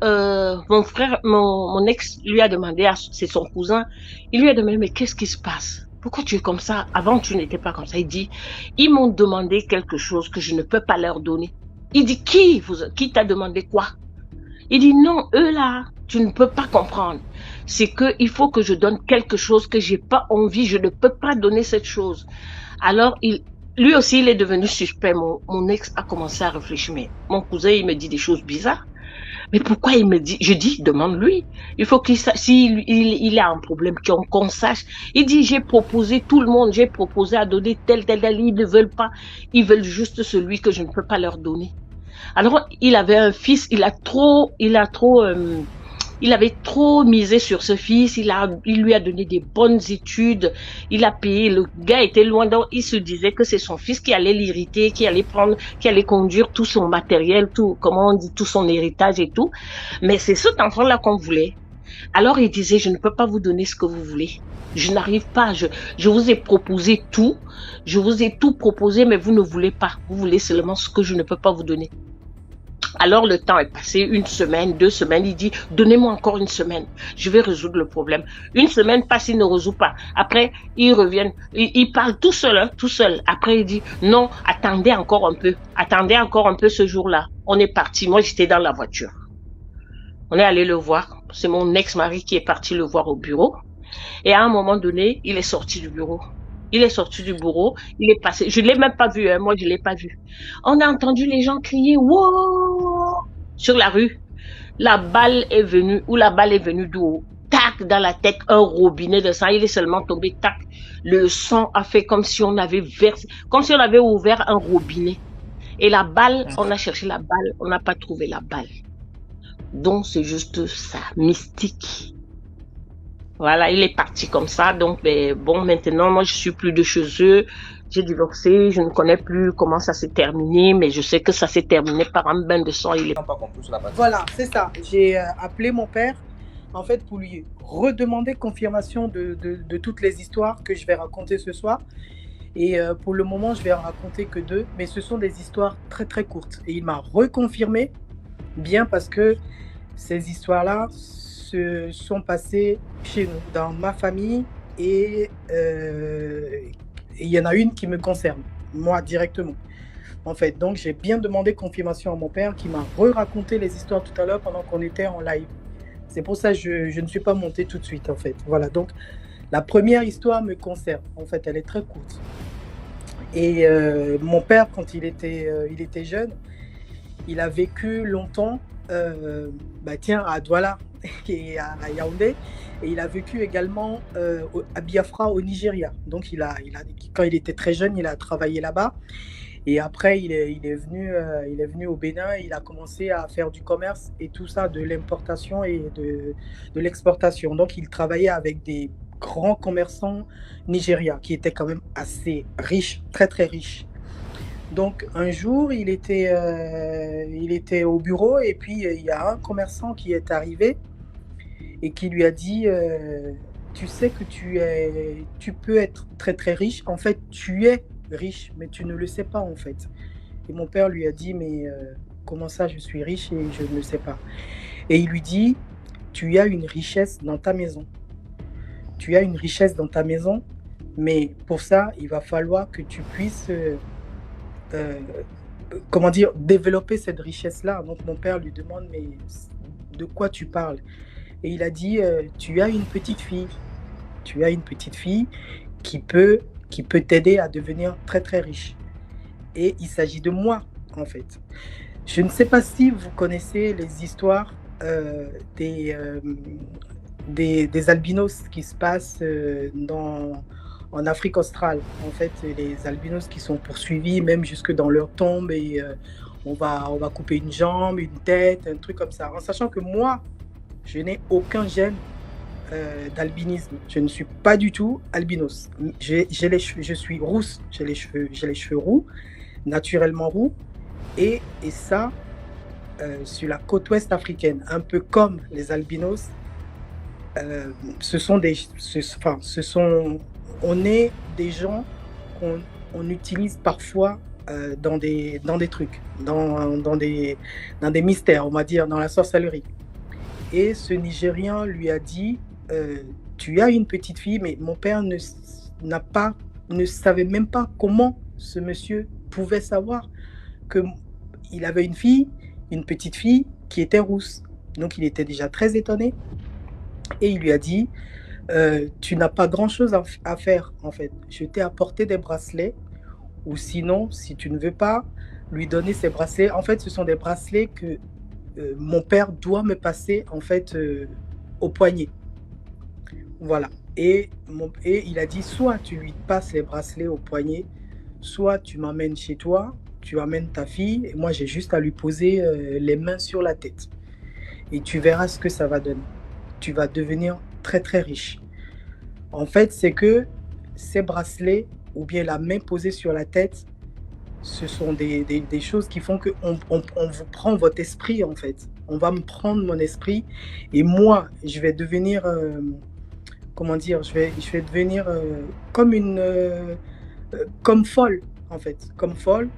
mon frère, mon ex lui a demandé, c'est son cousin, il lui a demandé, mais qu'est-ce qui se passe? Pourquoi tu es comme ça? Avant, tu n'étais pas comme ça. Il dit, ils m'ont demandé quelque chose que je ne peux pas leur donner. Il dit, qui t'a demandé quoi? Il dit, non, eux là, tu ne peux pas comprendre. C'est que il faut que je donne quelque chose que j'ai pas envie, je ne peux pas donner cette chose. Alors, lui aussi, il est devenu suspect. Mon ex a commencé à réfléchir. Mais mon cousin, il me dit des choses bizarres. Mais pourquoi il me dit? Je dis, demande-lui. Il faut qu'il sache, s'il a un problème, qu'on sache. Il dit, j'ai proposé tout le monde, j'ai proposé à donner tel, ils ne veulent pas. Ils veulent juste celui que je ne peux pas leur donner. Alors, il avait un fils, il avait trop misé sur ce fils, il lui a donné des bonnes études, il a payé, le gars était loin, donc il se disait que c'est son fils qui allait l'hériter, qui allait conduire tout son matériel, tout son héritage et tout. Mais c'est cet enfant-là qu'on voulait. Alors il disait, je ne peux pas vous donner ce que vous voulez. Je n'arrive pas, je vous ai proposé tout, je vous ai tout proposé, mais vous ne voulez pas. Vous voulez seulement ce que je ne peux pas vous donner. Alors le temps est passé, 1 semaine, 2 semaines, il dit, donnez-moi encore 1 semaine, je vais résoudre le problème. 1 semaine passe, il ne résout pas. Après, il revient, il parle tout seul, hein, tout seul. Après, il dit, non, attendez encore un peu ce jour-là. On est parti, moi j'étais dans la voiture. On est allé le voir, c'est mon ex-mari qui est parti le voir au bureau. Et à un moment donné, il est sorti du bureau. Il est sorti du bureau, il est passé. Je l'ai même pas vu, hein, moi je l'ai pas vu. On a entendu les gens crier wow sur la rue. La balle est venue, d'où? Tac, dans la tête, un robinet de sang. Il est seulement tombé, tac. Le sang a fait comme si on avait versé, comme si on avait ouvert un robinet. Et la balle, on a cherché la balle, on n'a pas trouvé la balle. Donc c'est juste ça, mystique. Voilà, il est parti comme ça. Donc, bon, maintenant, moi, je suis plus de chez eux. J'ai divorcé, je ne connais plus comment ça s'est terminé, mais je sais que ça s'est terminé par un bain de sang. Il est
pas compris sur la partie.
Voilà, c'est ça. J'ai appelé mon père, en fait, pour lui redemander confirmation de toutes les histoires que je vais raconter ce soir. Et pour le moment, je vais en raconter que 2, mais ce sont des histoires très, très courtes. Et il m'a reconfirmé, bien, parce que ces histoires-là se sont passées chez nous, dans ma famille, et il y en a une qui me concerne, moi directement, en fait. Donc j'ai bien demandé confirmation à mon père qui m'a raconté les histoires tout à l'heure pendant qu'on était en live. C'est pour ça que je ne suis pas montée tout de suite, en fait. Voilà, donc la première histoire me concerne, en fait, elle est très courte. Et mon père, quand il était jeune, il a vécu longtemps à Douala et à Yaoundé, et il a vécu également à Biafra au Nigeria. Donc quand il était très jeune, il a travaillé là-bas, et après il est venu au Bénin. Il a commencé à faire du commerce et tout ça, de l'importation et de l'exportation. Donc il travaillait avec des grands commerçants nigériens qui étaient quand même assez riches, très très riches. Donc un jour, il était au bureau, et puis il y a un commerçant qui est arrivé et qui lui a dit tu sais que tu peux être très très riche. En fait, tu es riche, mais tu ne le sais pas, en fait. Et mon père lui a dit mais comment ça, je suis riche et je ne le sais pas? Et il lui dit tu as une richesse dans ta maison. Tu as une richesse dans ta maison, mais pour ça, il va falloir que tu puisses développer cette richesse-là. Donc mon père lui demande mais de quoi tu parles? Et il a dit tu as une petite fille. Tu as une petite fille qui peut t'aider à devenir très très riche. Et il s'agit de moi, en fait. Je ne sais pas si vous connaissez les histoires des albinos qui se passent en Afrique australe. En fait, les albinos qui sont poursuivis même jusque dans leur tombe, et on va couper une jambe, une tête, un truc comme ça. En sachant que moi, je n'ai aucun gène d'albinisme. Je ne suis pas du tout albinos. Je suis rousse, j'ai les cheveux roux, naturellement roux, et ça, sur la côte ouest africaine, un peu comme les albinos, on est des gens qu'on utilise parfois dans des trucs, dans des mystères, on va dire, dans la sorcellerie. Et ce Nigérien lui a dit tu as une petite fille, mais mon père ne savait même pas comment ce monsieur pouvait savoir qu'il avait une petite fille qui était rousse. Donc il était déjà très étonné, et il lui a dit tu n'as pas grand-chose à faire, en fait. Je t'ai apporté des bracelets, ou sinon, si tu ne veux pas lui donner ces bracelets, en fait, ce sont des bracelets que mon père doit me passer, en fait, au poignet. Voilà. Et il a dit soit tu lui passes les bracelets au poignet, soit tu m'amènes chez toi, tu amènes ta fille, et moi j'ai juste à lui poser les mains sur la tête. Et tu verras ce que ça va donner. Tu vas devenir très très riche. En fait, c'est que ces bracelets, ou bien la main posée sur la tête, ce sont des choses qui font qu'on vous prend votre esprit, en fait. On va me prendre mon esprit, et moi, je vais devenir, je vais devenir comme folle, en fait, comme folle.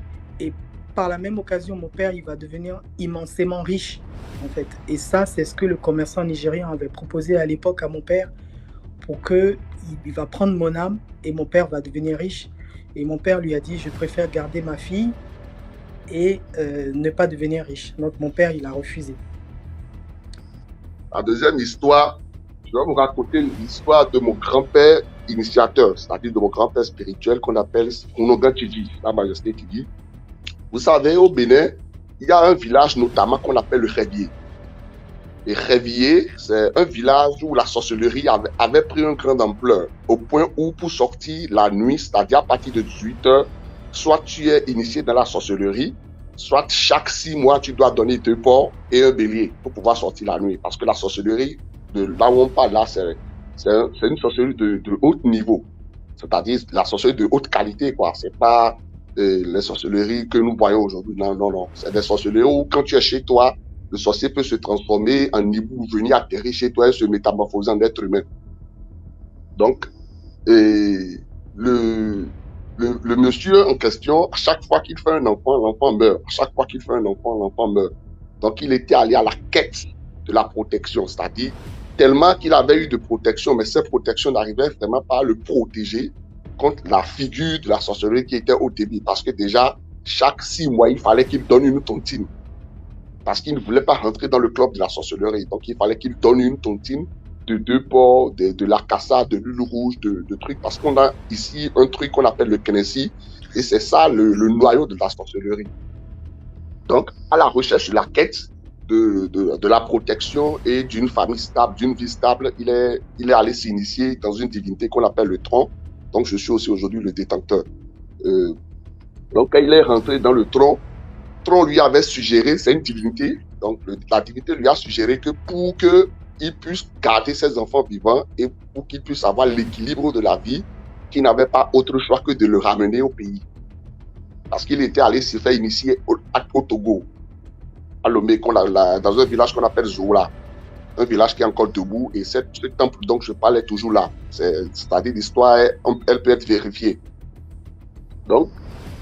Et par la même occasion, mon père, il va devenir immensément riche, en fait. Et ça, c'est ce que le commerçant nigérien avait proposé à l'époque à mon père, pour qu'il va prendre mon âme, et mon père va devenir riche. Et mon père lui a dit, je préfère garder ma fille et ne pas devenir riche. Donc mon père, il a refusé.
La deuxième histoire, je vais vous raconter l'histoire de mon grand-père initiateur, c'est-à-dire de mon grand-père spirituel qu'on appelle Onogan Tchidji, Sa Majesté Tchidji. Vous savez, au Bénin, il y a un village notamment qu'on appelle le Révier. Et Révier, c'est un village où la sorcellerie avait pris une grande ampleur, au point où pour sortir la nuit, c'est-à-dire à partir de 18h, soit tu es initié dans la sorcellerie, soit chaque 6 mois, tu dois donner 2 porcs et un bélier pour pouvoir sortir la nuit. Parce que la sorcellerie, de là où on parle là, c'est une sorcellerie de haut niveau. C'est-à-dire la sorcellerie de haute qualité, quoi. C'est pas les sorcelleries que nous voyons aujourd'hui. Non, non, non. C'est des sorcelleries où quand tu es chez toi, le sorcier peut se transformer en hibou, venir atterrir chez toi et se métamorphoser en être humain. Donc, le monsieur en question, à chaque fois qu'il fait un enfant, l'enfant meurt. À chaque fois qu'il fait un enfant, l'enfant meurt. Donc, il était allé à la quête de la protection, c'est-à-dire tellement qu'il avait eu de protection, mais cette protection n'arrivait vraiment pas à le protéger contre la figure de la sorcellerie qui était au début. Parce que déjà, chaque 6 mois, il fallait qu'il donne une tontine. Parce qu'il ne voulait pas rentrer dans le club de la sorcellerie. Donc, il fallait qu'il donne une tontine de 2 porcs, de la cassa, de l'huile rouge, de trucs. Parce qu'on a ici un truc qu'on appelle le Knessi. Et c'est ça le noyau de la sorcellerie. Donc, à la recherche de la quête de la protection et d'une famille stable, d'une vie stable, il est allé s'initier dans une divinité qu'on appelle le tronc. Donc, je suis aussi aujourd'hui le détenteur. Donc, quand il est rentré dans le tronc lui avait suggéré, c'est une divinité, donc la divinité lui a suggéré que pour qu'il puisse garder ses enfants vivants et pour qu'il puisse avoir l'équilibre de la vie, qu'il n'avait pas autre choix que de le ramener au pays. Parce qu'il était allé se faire initier au Togo, à Lomé, dans un village qu'on appelle Zoula, un village qui est encore debout, et ce temple dont je parlais toujours là. C'est-à-dire l'histoire, elle peut être vérifiée. Donc,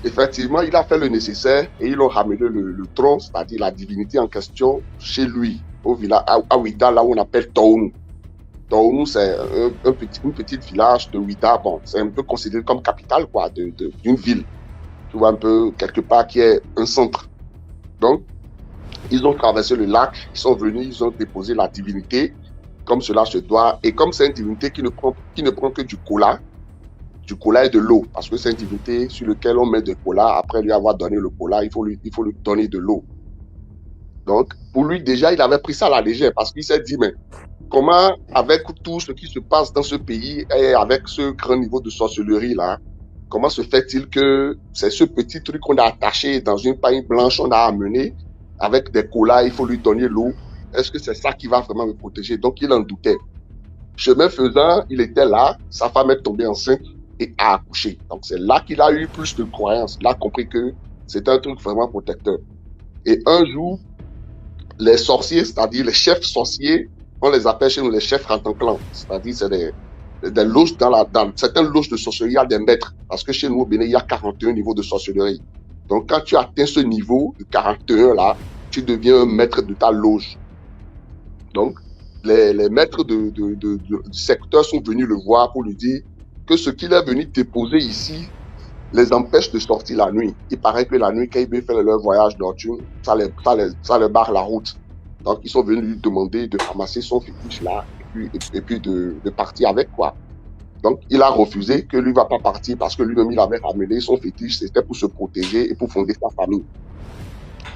effectivement, il a fait le nécessaire et ils ont ramené le tronc, c'est-à-dire la divinité en question, chez lui, au village, à Ouida, là où on appelle Taounou. Taounou, c'est un petit village de Ouida. Bon, c'est un peu considéré comme capitale, quoi, d'une ville. Tu vois, un peu, quelque part, qui est un centre. Donc, ils ont traversé le lac, ils sont venus, ils ont déposé la divinité, comme cela se doit. Et comme c'est une divinité qui ne prend que du cola et de l'eau, parce que c'est une divinité sur laquelle on met du cola. Après lui avoir donné le cola, il faut lui donner de l'eau. Donc, pour lui, déjà, il avait pris ça à la légère, parce qu'il s'est dit, mais comment, avec tout ce qui se passe dans ce pays et avec ce grand niveau de sorcellerie-là, comment se fait-il que c'est ce petit truc qu'on a attaché dans une paille blanche, on a amené avec des colas, il faut lui donner l'eau. Est-ce que c'est ça qui va vraiment me protéger? Donc, il en doutait. Chemin faisant, il était là, sa femme est tombée enceinte et a accouché. Donc, c'est là qu'il a eu plus de croyance. Il a compris que c'était un truc vraiment protecteur. Et un jour, les sorciers, c'est-à-dire les chefs sorciers, on les appelle chez nous les chefs rantanclans. C'est-à-dire, c'est des loges dans certaines loges de sorcellerie, il y a des maîtres. Parce que chez nous, au Bénin, il y a 41 niveaux de sorcellerie. Donc, quand tu atteins ce niveau de 41 là, tu deviens un maître de ta loge. Donc, les maîtres du secteur sont venus le voir pour lui dire que ce qu'il est venu déposer ici les empêche de sortir la nuit. Il paraît que la nuit, quand ils veulent faire leur voyage nocturne, ça les barre la route. Donc, ils sont venus lui demander de ramasser son fétiche là et puis de partir avec, quoi. Donc, il a refusé, que lui ne va pas partir parce que lui-même, il avait ramené son fétiche, c'était pour se protéger et pour fonder sa famille.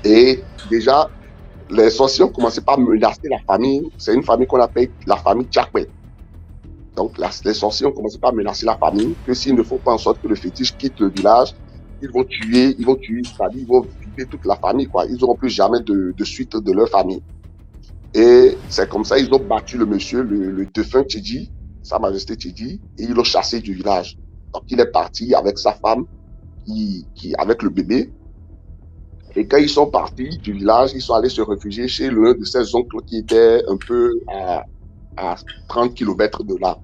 Et déjà, les sorciers ont commencé par menacer la famille. C'est une famille qu'on appelle la famille Tchakwe. Donc, les sorciers ont commencé par menacer la famille que s'ils ne font pas en sorte que le fétiche quitte le village, ils vont tuer, c'est-à-dire ils vont vider toute la famille, quoi. Ils n'auront plus jamais de suite de leur famille. Et c'est comme ça, ils ont battu le monsieur, le défunt Tchidji, Sa Majesté Tchidji, et ils l'ont chassé du village. Donc, il est parti avec sa femme, avec le bébé. Et quand ils sont partis du village, ils sont allés se réfugier chez l'un de ses oncles qui était un peu à 30 km de là.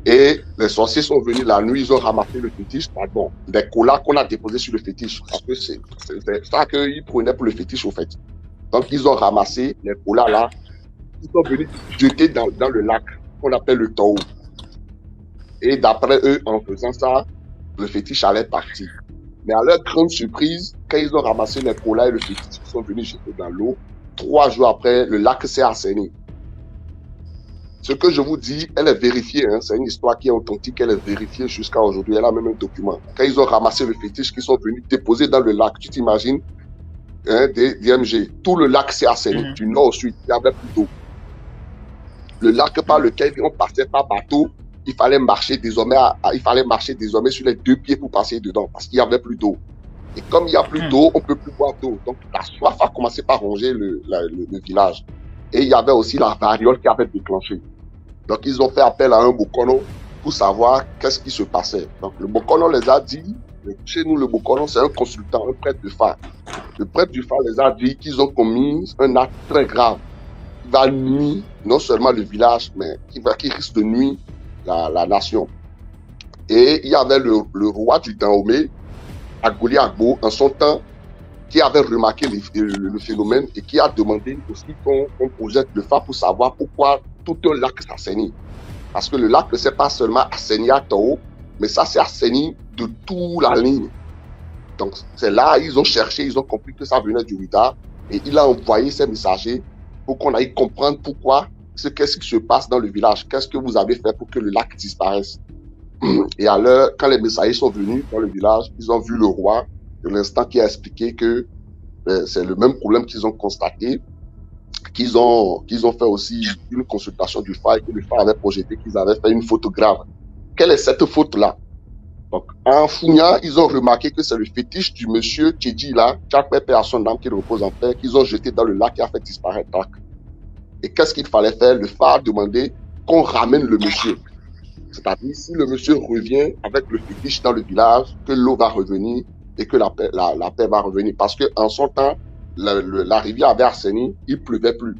Et les sorciers sont venus la nuit, ils ont ramassé le fétiche, pardon, des colas qu'on a déposés sur le fétiche. Parce que c'est ça qu'ils prenaient pour le fétiche, au fait. Donc, ils ont ramassé les colas là, ils sont venus jeter dans le lac qu'on appelle le Tao. Et d'après eux, en faisant ça, le fétiche allait partir. Mais à leur grande surprise, quand ils ont ramassé les colas et le fétiche, ils sont venus jeter dans l'eau. 3 jours après, le lac s'est assaini. Ce que je vous dis, elle est vérifiée. Hein. C'est une histoire qui est authentique, elle est vérifiée jusqu'à aujourd'hui. Elle a même un document. Quand ils ont ramassé le fétiche, qu'ils sont venus déposer dans le lac, tu t'imagines, hein, des DMG, tout le lac s'est assaini, du nord au sud, il n'y avait plus d'eau. Le lac par lequel on passait par bateau, il fallait marcher désormais sur les 2 pieds pour passer dedans, parce qu'il n'y avait plus d'eau. Et comme il n'y a plus d'eau, on ne peut plus boire d'eau. Donc la soif a commencé par ronger le village. Et il y avait aussi la variole qui avait déclenché. Donc ils ont fait appel à un Bokono pour savoir qu'est-ce qui se passait. Donc le Bokono les a dit, chez nous le Bokono c'est un consultant, un prêtre de phare. Le prêtre du phare les a dit qu'ils ont commis un acte très grave. Qui va nuire non seulement le village, mais qui risque de nuire la nation. Et il y avait le roi du Dahomey, Agoli Agbo, en son temps, qui avait remarqué le phénomène et qui a demandé aussi qu'on projette le phare pour savoir pourquoi tout un lac s'assainit. Parce que le lac ne s'est pas seulement assaini à Tao, mais ça s'est assaini de toute la ligne. Donc c'est là, ils ont cherché, ils ont compris que ça venait du Ouida et il a envoyé ses messagers pour qu'on aille comprendre pourquoi, qu'est-ce qui se passe dans le village, qu'est-ce que vous avez fait pour que le lac disparaisse. Et alors, quand les messagers sont venus dans le village, ils ont vu le roi de l'instant qui a expliqué que c'est le même problème qu'ils ont constaté, qu'ils ont fait aussi une consultation du phare et que le phare avait projeté qu'ils avaient fait une faute grave. Quelle est cette faute-là? Donc, en fouillant, ils ont remarqué que c'est le fétiche du monsieur Tchédji là, Tchak Pépé à son âme qui repose en paix, qu'ils ont jeté dans le lac et a fait disparaître le lac. Et qu'est-ce qu'il fallait faire? Le phare a demandé qu'on ramène le monsieur. C'est-à-dire, si le monsieur revient avec le fétiche dans le village, que l'eau va revenir et que la paix va revenir. Parce qu'en son temps, la rivière avait assaini, il pleuvait plus.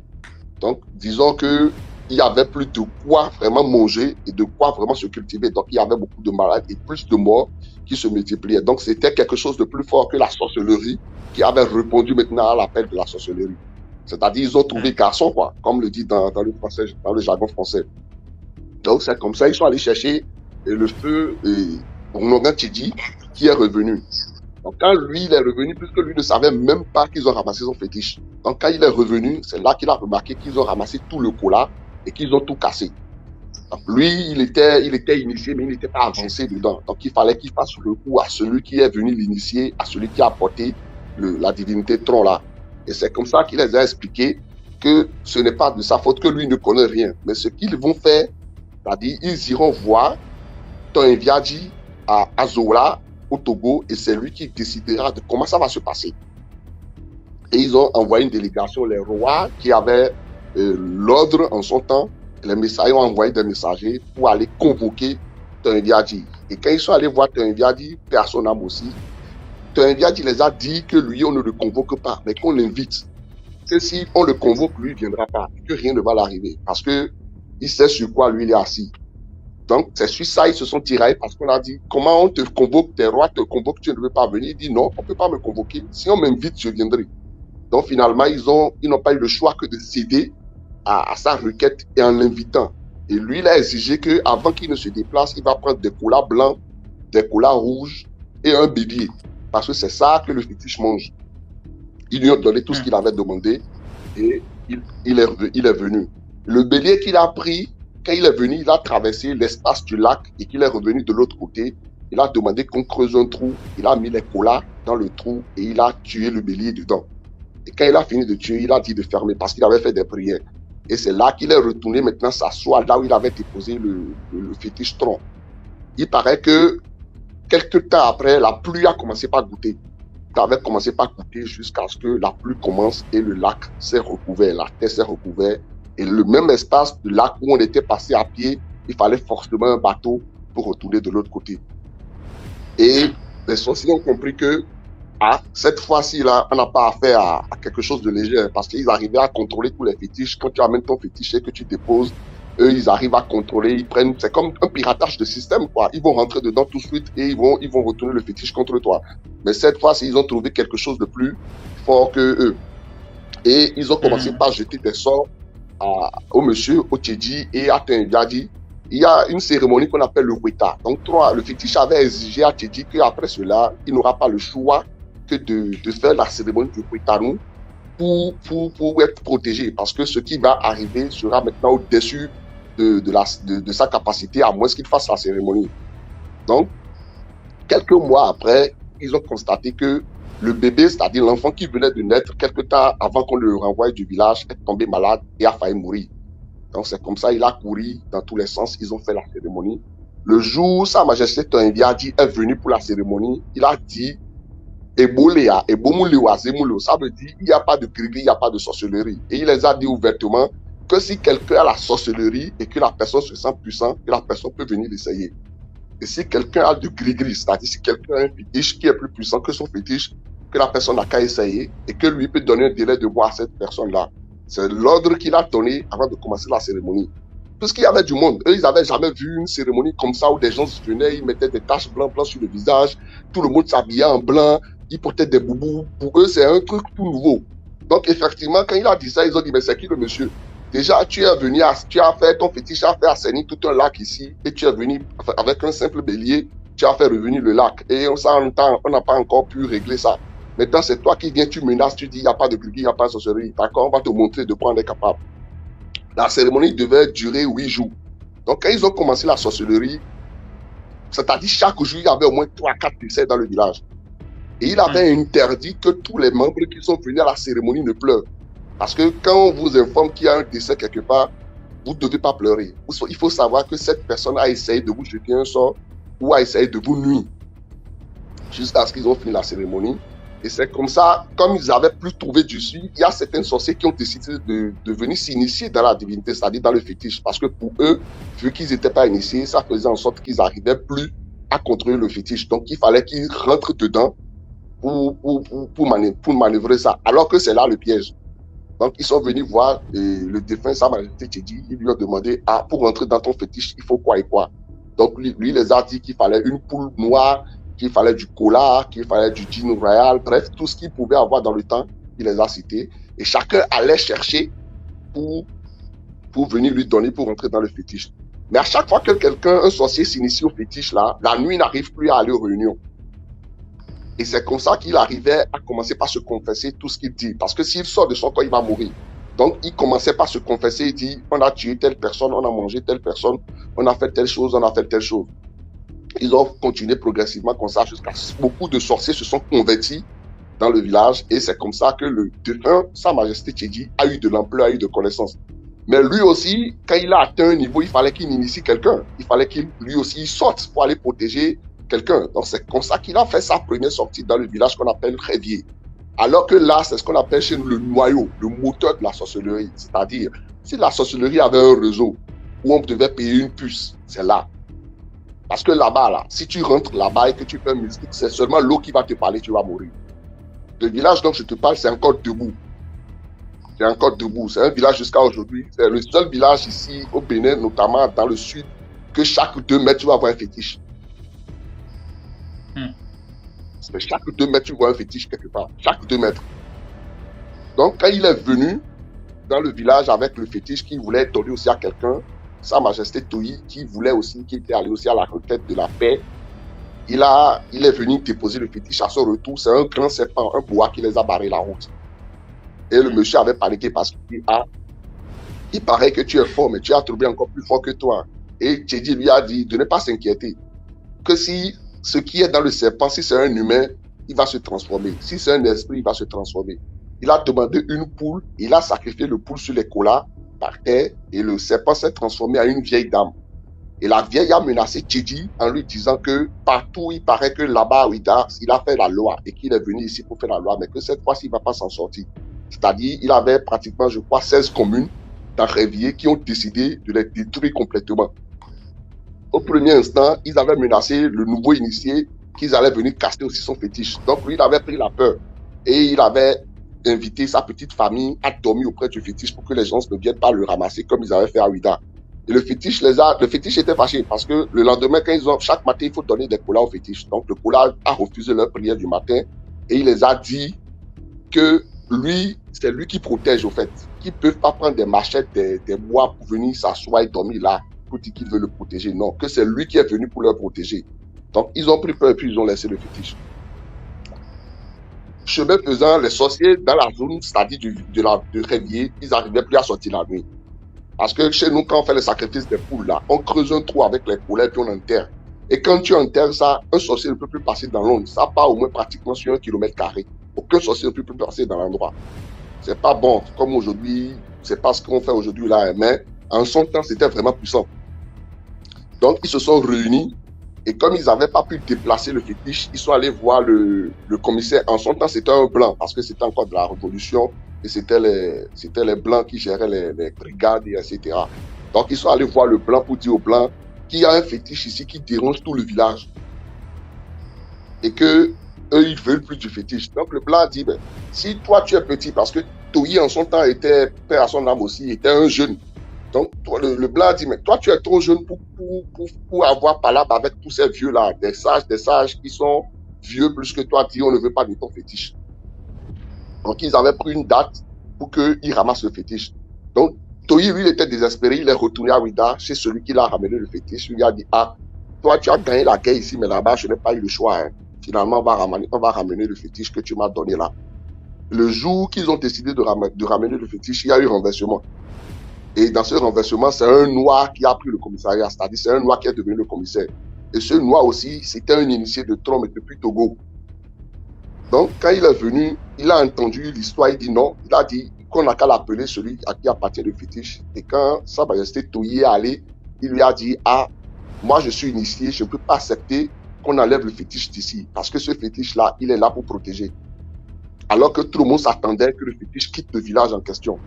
Donc, disons que il y avait plus de quoi vraiment manger et de quoi vraiment se cultiver. Donc, il y avait beaucoup de malades et plus de morts qui se multipliaient. Donc, c'était quelque chose de plus fort que la sorcellerie qui avait répondu maintenant à l'appel de la sorcellerie. C'est-à-dire, ils ont trouvé garçon, quoi, comme le dit dans le jargon français. Donc, c'est comme ça, ils sont allés chercher le feu Onogan Tchédji qui est revenu. Donc, quand lui, il est revenu, puisque lui ne savait même pas qu'ils ont ramassé son fétiche. Donc, quand il est revenu, c'est là qu'il a remarqué qu'ils ont ramassé tout le cola et qu'ils ont tout cassé. Donc, lui, il était initié, mais il n'était pas avancé dedans. Donc, il fallait qu'il fasse recours à celui qui est venu l'initier, à celui qui a apporté la divinité Tron là. Et c'est comme ça qu'il les a expliqué que ce n'est pas de sa faute, que lui ne connaît rien. Mais ce qu'ils vont faire, c'est-à-dire, ils iront voir Toinviadi à Azola, au Togo, et c'est lui qui décidera de comment ça va se passer. Et ils ont envoyé une délégation, les rois qui avaient l'ordre en son temps, les messagers ont envoyé des messagers pour aller convoquer Toinviadi. Et quand ils sont allés voir Toinviadi, personne n'a aussi, Toinviadi les a dit que lui, on ne le convoque pas, mais qu'on l'invite. Que si on le convoque, lui, il ne viendra pas, que rien ne va l'arriver, parce que il sait sur quoi lui il est assis. Donc, c'est sur ça ils se sont tiraillés parce qu'on a dit, comment on te convoque, tes rois te convoquent, tu ne veux pas venir. Il dit non, on ne peut pas me convoquer. Si on m'invite, je viendrai. Donc, finalement, ils n'ont pas eu le choix que de céder à sa requête et en l'invitant. Et lui, il a exigé qu'avant qu'il ne se déplace, il va prendre des colas blancs, des colas rouges et un bélier. Parce que c'est ça que le fétiche mange. Ils lui ont donné tout ce qu'il avait demandé et il est venu. Le bélier qu'il a pris, quand il est venu, il a traversé l'espace du lac et qu'il est revenu de l'autre côté. Il a demandé qu'on creuse un trou. Il a mis les colas dans le trou et il a tué le bélier dedans. Et quand il a fini de tuer, il a dit de fermer parce qu'il avait fait des prières. Et c'est là qu'il est retourné maintenant s'asseoir là où il avait déposé le fétiche Tron. Il paraît que quelques temps après, la pluie a commencé par goûter. Ça avait commencé par goûter jusqu'à ce que la pluie commence et le lac s'est recouvert, la terre s'est recouverte. Et le même espace de lac où on était passé à pied, il fallait forcément un bateau pour retourner de l'autre côté. Et les sorciers ont compris que cette fois-ci, là, on n'a pas affaire à quelque chose de léger, parce qu'ils arrivaient à contrôler tous les fétiches. Quand tu amènes ton fétiche et que tu déposes, eux, ils arrivent à contrôler, ils prennent, c'est comme un piratage de système, quoi. Ils vont rentrer dedans tout de suite et ils vont retourner le fétiche contre toi. Mais cette fois-ci, ils ont trouvé quelque chose de plus fort que eux. Et ils ont commencé par jeter des sorts au monsieur, au Tchédji et à Toinviadi. Il y a une cérémonie qu'on appelle le Weta. Donc, le fétiche avait exigé à Tchédji qu'après cela, il n'aura pas le choix que de faire la cérémonie du Wetanou pour être protégé. Parce que ce qui va arriver sera maintenant au-dessus de sa capacité, à moins qu'il fasse la cérémonie. Donc, quelques mois après, ils ont constaté que le bébé, c'est-à-dire l'enfant qui venait de naître, quelque temps avant qu'on le renvoie du village, est tombé malade et a failli mourir. Donc, c'est comme ça, il a couru dans tous les sens, ils ont fait la cérémonie. Le jour où Sa Majesté Toynbia est venu pour la cérémonie, il a dit Ebolea, Ebomulewa, Zemuleo, ça veut dire il n'y a pas de gris, il n'y a pas de sorcellerie. Et il les a dit ouvertement que si quelqu'un a la sorcellerie et que la personne se sent puissante, que la personne peut venir l'essayer. Et si quelqu'un a du gris-gris, c'est-à-dire si quelqu'un a un fétiche qui est plus puissant que son fétiche, que la personne n'a qu'à essayer et que lui peut donner un délai de mois à cette personne-là. C'est l'ordre qu'il a donné avant de commencer la cérémonie. Puisqu'il y avait du monde, eux, ils n'avaient jamais vu une cérémonie comme ça où des gens venaient, ils mettaient des taches blancs sur le visage, tout le monde s'habillait en blanc, ils portaient des boubous. Pour eux, c'est un truc tout nouveau. Donc, effectivement, quand il a dit ça, ils ont dit, mais c'est qui le monsieur? Déjà, tu es venu, tu as fait ton fétiche, tu as fait assainir tout un lac ici, et tu es venu avec un simple bélier, tu as fait revenir le lac. Et on n'a pas encore pu régler ça. Maintenant, c'est toi qui viens, tu menaces, tu dis, il n'y a pas de gris, il n'y a pas de sorcellerie. D'accord, on va te montrer de quoi on est capable. La cérémonie devait durer 8 jours. Donc, quand ils ont commencé la sorcellerie, c'est-à-dire chaque jour, il y avait au moins 3 à 4 décès dans le village. Et il avait interdit que tous les membres qui sont venus à la cérémonie ne pleurent. Parce que quand on vous informe qu'il y a un décès quelque part, vous ne devez pas pleurer. Il faut savoir que cette personne a essayé de vous jeter un sort ou a essayé de vous nuire. Jusqu'à ce qu'ils ont fini la cérémonie. Et c'est comme ça, comme ils n'avaient plus trouvé d'issue, il y a certains sorciers qui ont décidé de venir s'initier dans la divinité, c'est-à-dire dans le fétiche. Parce que pour eux, vu qu'ils n'étaient pas initiés, ça faisait en sorte qu'ils n'arrivaient plus à contrôler le fétiche. Donc il fallait qu'ils rentrent dedans pour manœuvrer ça. Alors que c'est là le piège. Donc ils sont venus voir le défunt Sa Majesté Tchédi. Ils lui ont demandé, pour rentrer dans ton fétiche, il faut quoi et quoi. Donc lui les a dit qu'il fallait une poule noire, qu'il fallait du cola, qu'il fallait du gin royal, bref, tout ce qu'il pouvait avoir dans le temps, il les a cités. Et chacun allait chercher pour venir lui donner pour rentrer dans le fétiche. Mais à chaque fois que quelqu'un, un sorcier s'initie au fétiche là, la nuit n'arrive plus à aller aux réunions. Et c'est comme ça qu'il arrivait à commencer par se confesser tout ce qu'il dit. Parce que s'il sort de son corps, il va mourir. Donc il commençait par se confesser, il dit, on a tué telle personne, on a mangé telle personne, on a fait telle chose, on a fait telle chose. Ils ont continué progressivement comme ça jusqu'à ce que beaucoup de sorciers se sont convertis dans le village. Et c'est comme ça que le défunt Sa Majesté Tchédi a eu de l'ampleur, a eu de connaissances. Mais lui aussi, quand il a atteint un niveau, il fallait qu'il initie quelqu'un. Il fallait qu'il lui aussi sorte pour aller protéger quelqu'un. Donc c'est comme ça qu'il a fait sa première sortie dans le village qu'on appelle Révier. Alors que là, c'est ce qu'on appelle chez nous le noyau, le moteur de la sorcellerie. C'est-à-dire, si la sorcellerie avait un réseau où on devait payer une puce, c'est là. Parce que là-bas, là, si tu rentres là-bas et que tu fais musique, c'est seulement l'eau qui va te parler, tu vas mourir. Le village dont je te parle, c'est encore debout. C'est encore debout. C'est un village jusqu'à aujourd'hui. C'est le seul village ici au Bénin, notamment dans le sud, que chaque 2 mètres, tu vas avoir un fétiche. C'est chaque 2 mètres, tu vois un fétiche quelque part. Chaque 2 mètres. Donc, quand il est venu dans le village avec le fétiche qu'il voulait donner aussi à quelqu'un, Sa Majesté Toyi, qui était allé aussi à la requête de la paix, il est venu déposer le fétiche à son retour. C'est un grand serpent, un boa qui les a barré la route. Et le monsieur avait paniqué parce qu'il dit, il paraît que tu es fort, mais tu as trouvé encore plus fort que toi. Et Tchédi lui a dit de ne pas s'inquiéter. Que si ce qui est dans le serpent, si c'est un humain, il va se transformer. Si c'est un esprit, il va se transformer. Il a demandé une poule, il a sacrifié le poule sur les colas par terre et le serpent s'est transformé en une vieille dame. Et la vieille a menacé Tchédi en lui disant que partout, il paraît que là-bas, il a fait la loi et qu'il est venu ici pour faire la loi, mais que cette fois-ci, il ne va pas s'en sortir. C'est-à-dire, il avait pratiquement, je crois, 16 communes dans Révier qui ont décidé de les détruire complètement. Au premier instant, ils avaient menacé le nouveau initié qu'ils allaient venir casser aussi son fétiche. Donc lui, il avait pris la peur et il avait invité sa petite famille à dormir auprès du fétiche pour que les gens ne viennent pas le ramasser comme ils avaient fait à Ouida. Et le fétiche était fâché parce que le lendemain, chaque matin, il faut donner des colas au fétiche. Donc le colas a refusé leur prière du matin et il les a dit que c'est lui qui protège au fait, qu'ils ne peuvent pas prendre des machettes, des bois pour venir s'asseoir et dormir là. Pour dire qu'il veut le protéger. Non, que c'est lui qui est venu pour le protéger. Donc, ils ont pris peur et puis ils ont laissé le fétiche. Chemin faisant, les sorciers dans la zone, c'est-à-dire de Révier, ils n'arrivaient plus à sortir la nuit. Parce que chez nous, quand on fait le sacrifice des poules, là, on creuse un trou avec les poulets, puis on enterre. Et quand tu enterres ça, un sorcier ne peut plus passer dans l'ombre. Ça part au moins pratiquement sur 1 km². Aucun sorcier ne peut plus passer dans l'endroit. C'est pas bon. Comme aujourd'hui, c'est pas ce qu'on fait aujourd'hui là, mais en son temps, c'était vraiment puissant. Donc, ils se sont réunis. Et comme ils n'avaient pas pu déplacer le fétiche, ils sont allés voir le commissaire. En son temps, c'était un blanc, parce que c'était encore de la révolution. Et c'était les blancs qui géraient les brigades, etc. Donc, ils sont allés voir le blanc pour dire au blanc qu'il y a un fétiche ici qui dérange tout le village. Et que eux, ils veulent plus du fétiche. Donc, le blanc a dit, ben, si toi, tu es petit, parce que Toyi, en son temps, était, père à son âme aussi, était un jeune. Donc, toi, le blanc a dit, mais toi, tu es trop jeune pour avoir palabre avec tous ces vieux-là, des sages qui sont vieux plus que toi, dit, on ne veut pas de ton fétiche. Donc, ils avaient pris une date pour qu'ils ramassent le fétiche. Donc, Toyi, lui, il était désespéré, il est retourné à Ouida, chez celui qui l'a ramené le fétiche, il lui a dit, ah, toi, tu as gagné la guerre ici, mais là-bas, je n'ai pas eu le choix, hein. Finalement, on va ramener le fétiche que tu m'as donné là. Le jour qu'ils ont décidé de ramener le fétiche, il y a eu renversement. Et dans ce renversement, c'est un noir qui a pris le commissariat, c'est-à-dire c'est un noir qui est devenu le commissaire. Et ce noir aussi, c'était un initié de Trom et depuis Togo. Donc, quand il est venu, il a entendu l'histoire, il dit non, il a dit qu'on n'a qu'à l'appeler celui à qui appartient le fétiche. Et quand Sa Majesté Toyi est allé, il lui a dit, ah, moi je suis initié, je ne peux pas accepter qu'on enlève le fétiche d'ici, parce que ce fétiche-là, il est là pour protéger. Alors que tout le monde s'attendait que le fétiche quitte le village en question.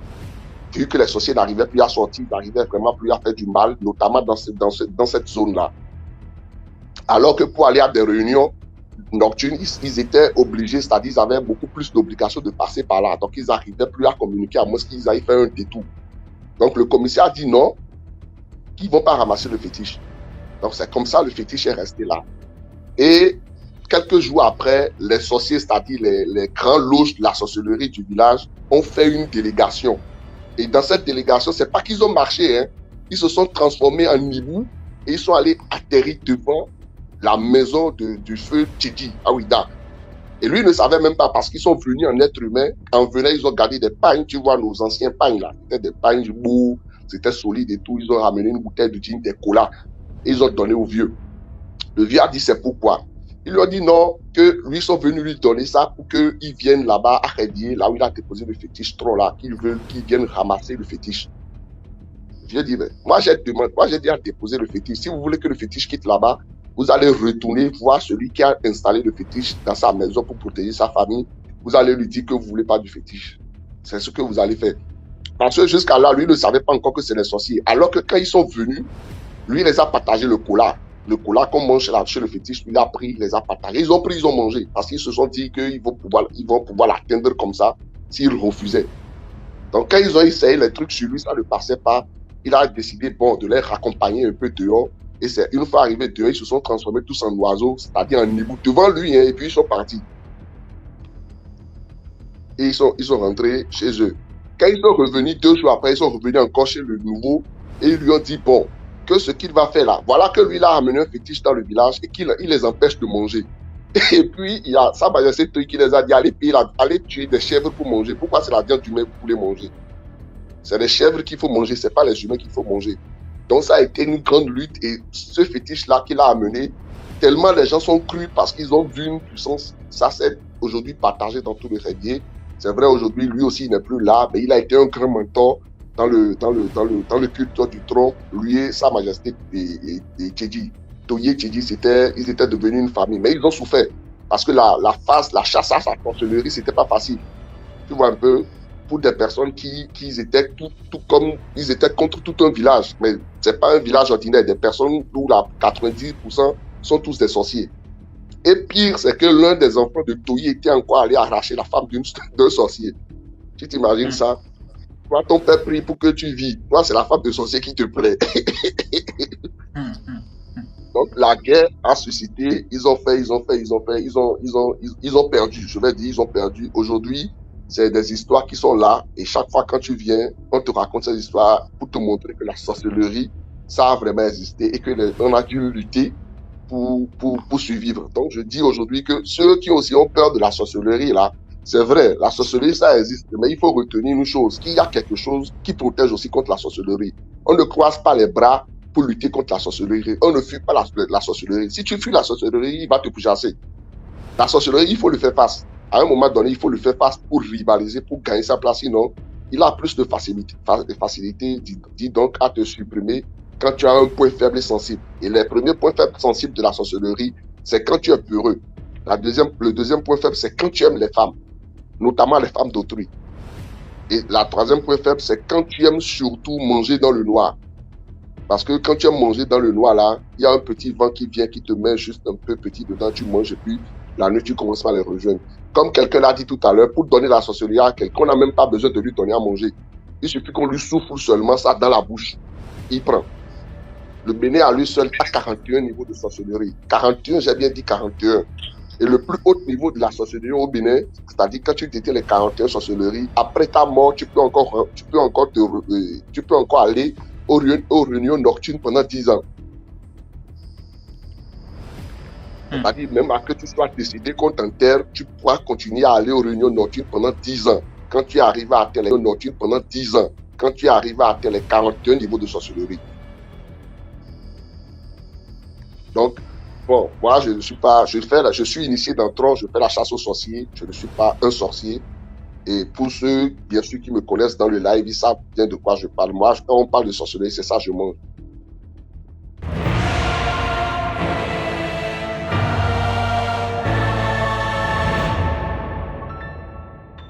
Vu que les sorciers n'arrivaient plus à sortir, ils n'arrivaient vraiment plus à faire du mal, notamment dans cette zone-là. Alors que pour aller à des réunions nocturnes, ils étaient obligés, c'est-à-dire ils avaient beaucoup plus d'obligations de passer par là. Donc ils n'arrivaient plus à communiquer, à moins qu'ils aillent faire un détour. Donc le commissaire a dit non, qu'ils ne vont pas ramasser le fétiche. Donc c'est comme ça, le fétiche est resté là. Et quelques jours après, les sorciers, c'est-à-dire les grands loges de la sorcellerie du village, ont fait une délégation. Et dans cette délégation, c'est pas qu'ils ont marché, hein. Ils se sont transformés en hibou et ils sont allés atterrir devant la maison du feu Tchidi, à Ouida. Et lui, il ne savait même pas parce qu'ils sont venus en être humain. En venant, ils ont gardé des pagnes, tu vois, nos anciens pagnes là. C'était des pagnes beaux, c'était solide et tout. Ils ont ramené une bouteille de gin, des colas. Et ils ont donné au vieux. Le vieux a dit c'est pourquoi. Il lui a dit non, que lui, ils sont venus lui donner ça pour qu'il vienne là-bas à Rédier, là où il a déposé le fétiche trop là, qu'ils veulent qu'ils viennent ramasser le fétiche. Je lui ai dit, mais moi j'ai dit à déposer le fétiche. Si vous voulez que le fétiche quitte là-bas, vous allez retourner voir celui qui a installé le fétiche dans sa maison pour protéger sa famille. Vous allez lui dire que vous ne voulez pas du fétiche. C'est ce que vous allez faire. Parce que jusqu'à là, lui ne savait pas encore que c'est les sorciers. Alors que quand ils sont venus, lui, il les a partagé le cola. Le cola qu'on mange chez le fétiche, lui, il a pris, il les a partagés. Ils ont pris, ils ont mangé. Parce qu'ils se sont dit qu'ils vont pouvoir l'atteindre comme ça s'ils refusaient. Donc, quand ils ont essayé les trucs sur lui, ça ne passait pas. Il a décidé, bon, de les raccompagner un peu dehors. Et c'est une fois arrivés dehors, ils se sont transformés tous en oiseaux, c'est-à-dire en hibou, devant lui, hein, et puis ils sont partis. Et ils sont rentrés chez eux. Quand ils sont revenus 2 jours après, ils sont revenus encore chez le nouveau, et ils lui ont dit, bon, que ce qu'il va faire là, voilà que lui, il a amené un fétiche dans le village et qu'il les empêche de manger. Et puis, il y a Sa Majesté qui les a dit, allez tuer des chèvres pour manger. Pourquoi c'est la viande humaine que vous voulez manger? C'est les chèvres qu'il faut manger, c'est pas les humains qu'il faut manger. Donc, ça a été une grande lutte et ce fétiche-là qu'il a amené, tellement les gens sont crus parce qu'ils ont vu une puissance. Ça, c'est aujourd'hui partagé dans tout le Rédier. C'est vrai, aujourd'hui, lui aussi, il n'est plus là, mais il a été un grand mentor dans le culte du tronc, lui et Sa Majesté et Tchedi. Toyi et Tchedi, ils étaient devenus une famille, mais ils ont souffert parce que la chasse à sa sorcellerie, c'était pas facile. Tu vois un peu, pour des personnes qui étaient tout comme, ils étaient contre tout un village, mais c'est pas un village ordinaire, des personnes où 90% sont tous des sorciers. Et pire, c'est que l'un des enfants de Toyi était encore allé arracher la femme d'un sorcier. Tu t'imagines ça? Toi, ton père prie pour que tu vis. Toi, c'est la femme de sorcier qui te plaît. Donc, la guerre a suscité. Ils ont perdu. Je vais dire, ils ont perdu. Aujourd'hui, c'est des histoires qui sont là. Et chaque fois quand tu viens, on te raconte ces histoires pour te montrer que la sorcellerie, ça a vraiment existé et qu'on a dû lutter pour survivre. Donc, je dis aujourd'hui que ceux qui aussi ont peur de la sorcellerie, là, C'est vrai, la sorcellerie, ça existe, mais il faut retenir une chose, qu'il y a quelque chose qui protège aussi contre la sorcellerie. On ne croise pas les bras pour lutter contre la sorcellerie. On ne fuit pas la sorcellerie. Si tu fuis la sorcellerie, il va te pourchasser. La sorcellerie, il faut le faire face. À un moment donné, il faut le faire face pour rivaliser, pour gagner sa place. Sinon, il a plus de facilité, dit donc, à te supprimer quand tu as un point faible et sensible. Et les premiers points faibles sensibles de la sorcellerie, c'est quand tu es peureux. Le deuxième point faible, c'est quand tu aimes les femmes, notamment les femmes d'autrui. Et la troisième point faible, c'est quand tu aimes surtout manger dans le noir. Parce que quand tu aimes manger dans le noir, là, il y a un petit vent qui vient, qui te met juste un peu petit dedans, tu manges et puis la nuit, tu commences à les rejoindre. Comme quelqu'un l'a dit tout à l'heure, pour donner la sorcellerie à quelqu'un, on n'a même pas besoin de lui donner à manger. Il suffit qu'on lui souffle seulement ça dans la bouche. Il prend. Le Bénin à lui seul a 41 niveaux de sorcellerie. 41, j'ai bien dit 41. Et le plus haut niveau de la sorcellerie au Bénin, c'est-à-dire quand tu détiens les 41 sorcelleries, après ta mort, tu peux encore aller aux réunions nocturnes pendant 10 ans. C'est-à-dire, même après que tu sois décidé qu'on t'enterre, tu pourras continuer à aller aux réunions nocturnes pendant 10 ans. Quand tu arrives à atteindre les réunions nocturnes pendant 10 ans, quand tu arrives à atteindre les 41 niveaux de sorcellerie. Donc, bon, moi, je suis initié dans tronc, je fais la chasse aux sorciers, je ne suis pas un sorcier. Et pour ceux, bien sûr, qui me connaissent dans le live, ils savent bien de quoi je parle. Moi, quand on parle de sorcellerie, c'est ça, je mange.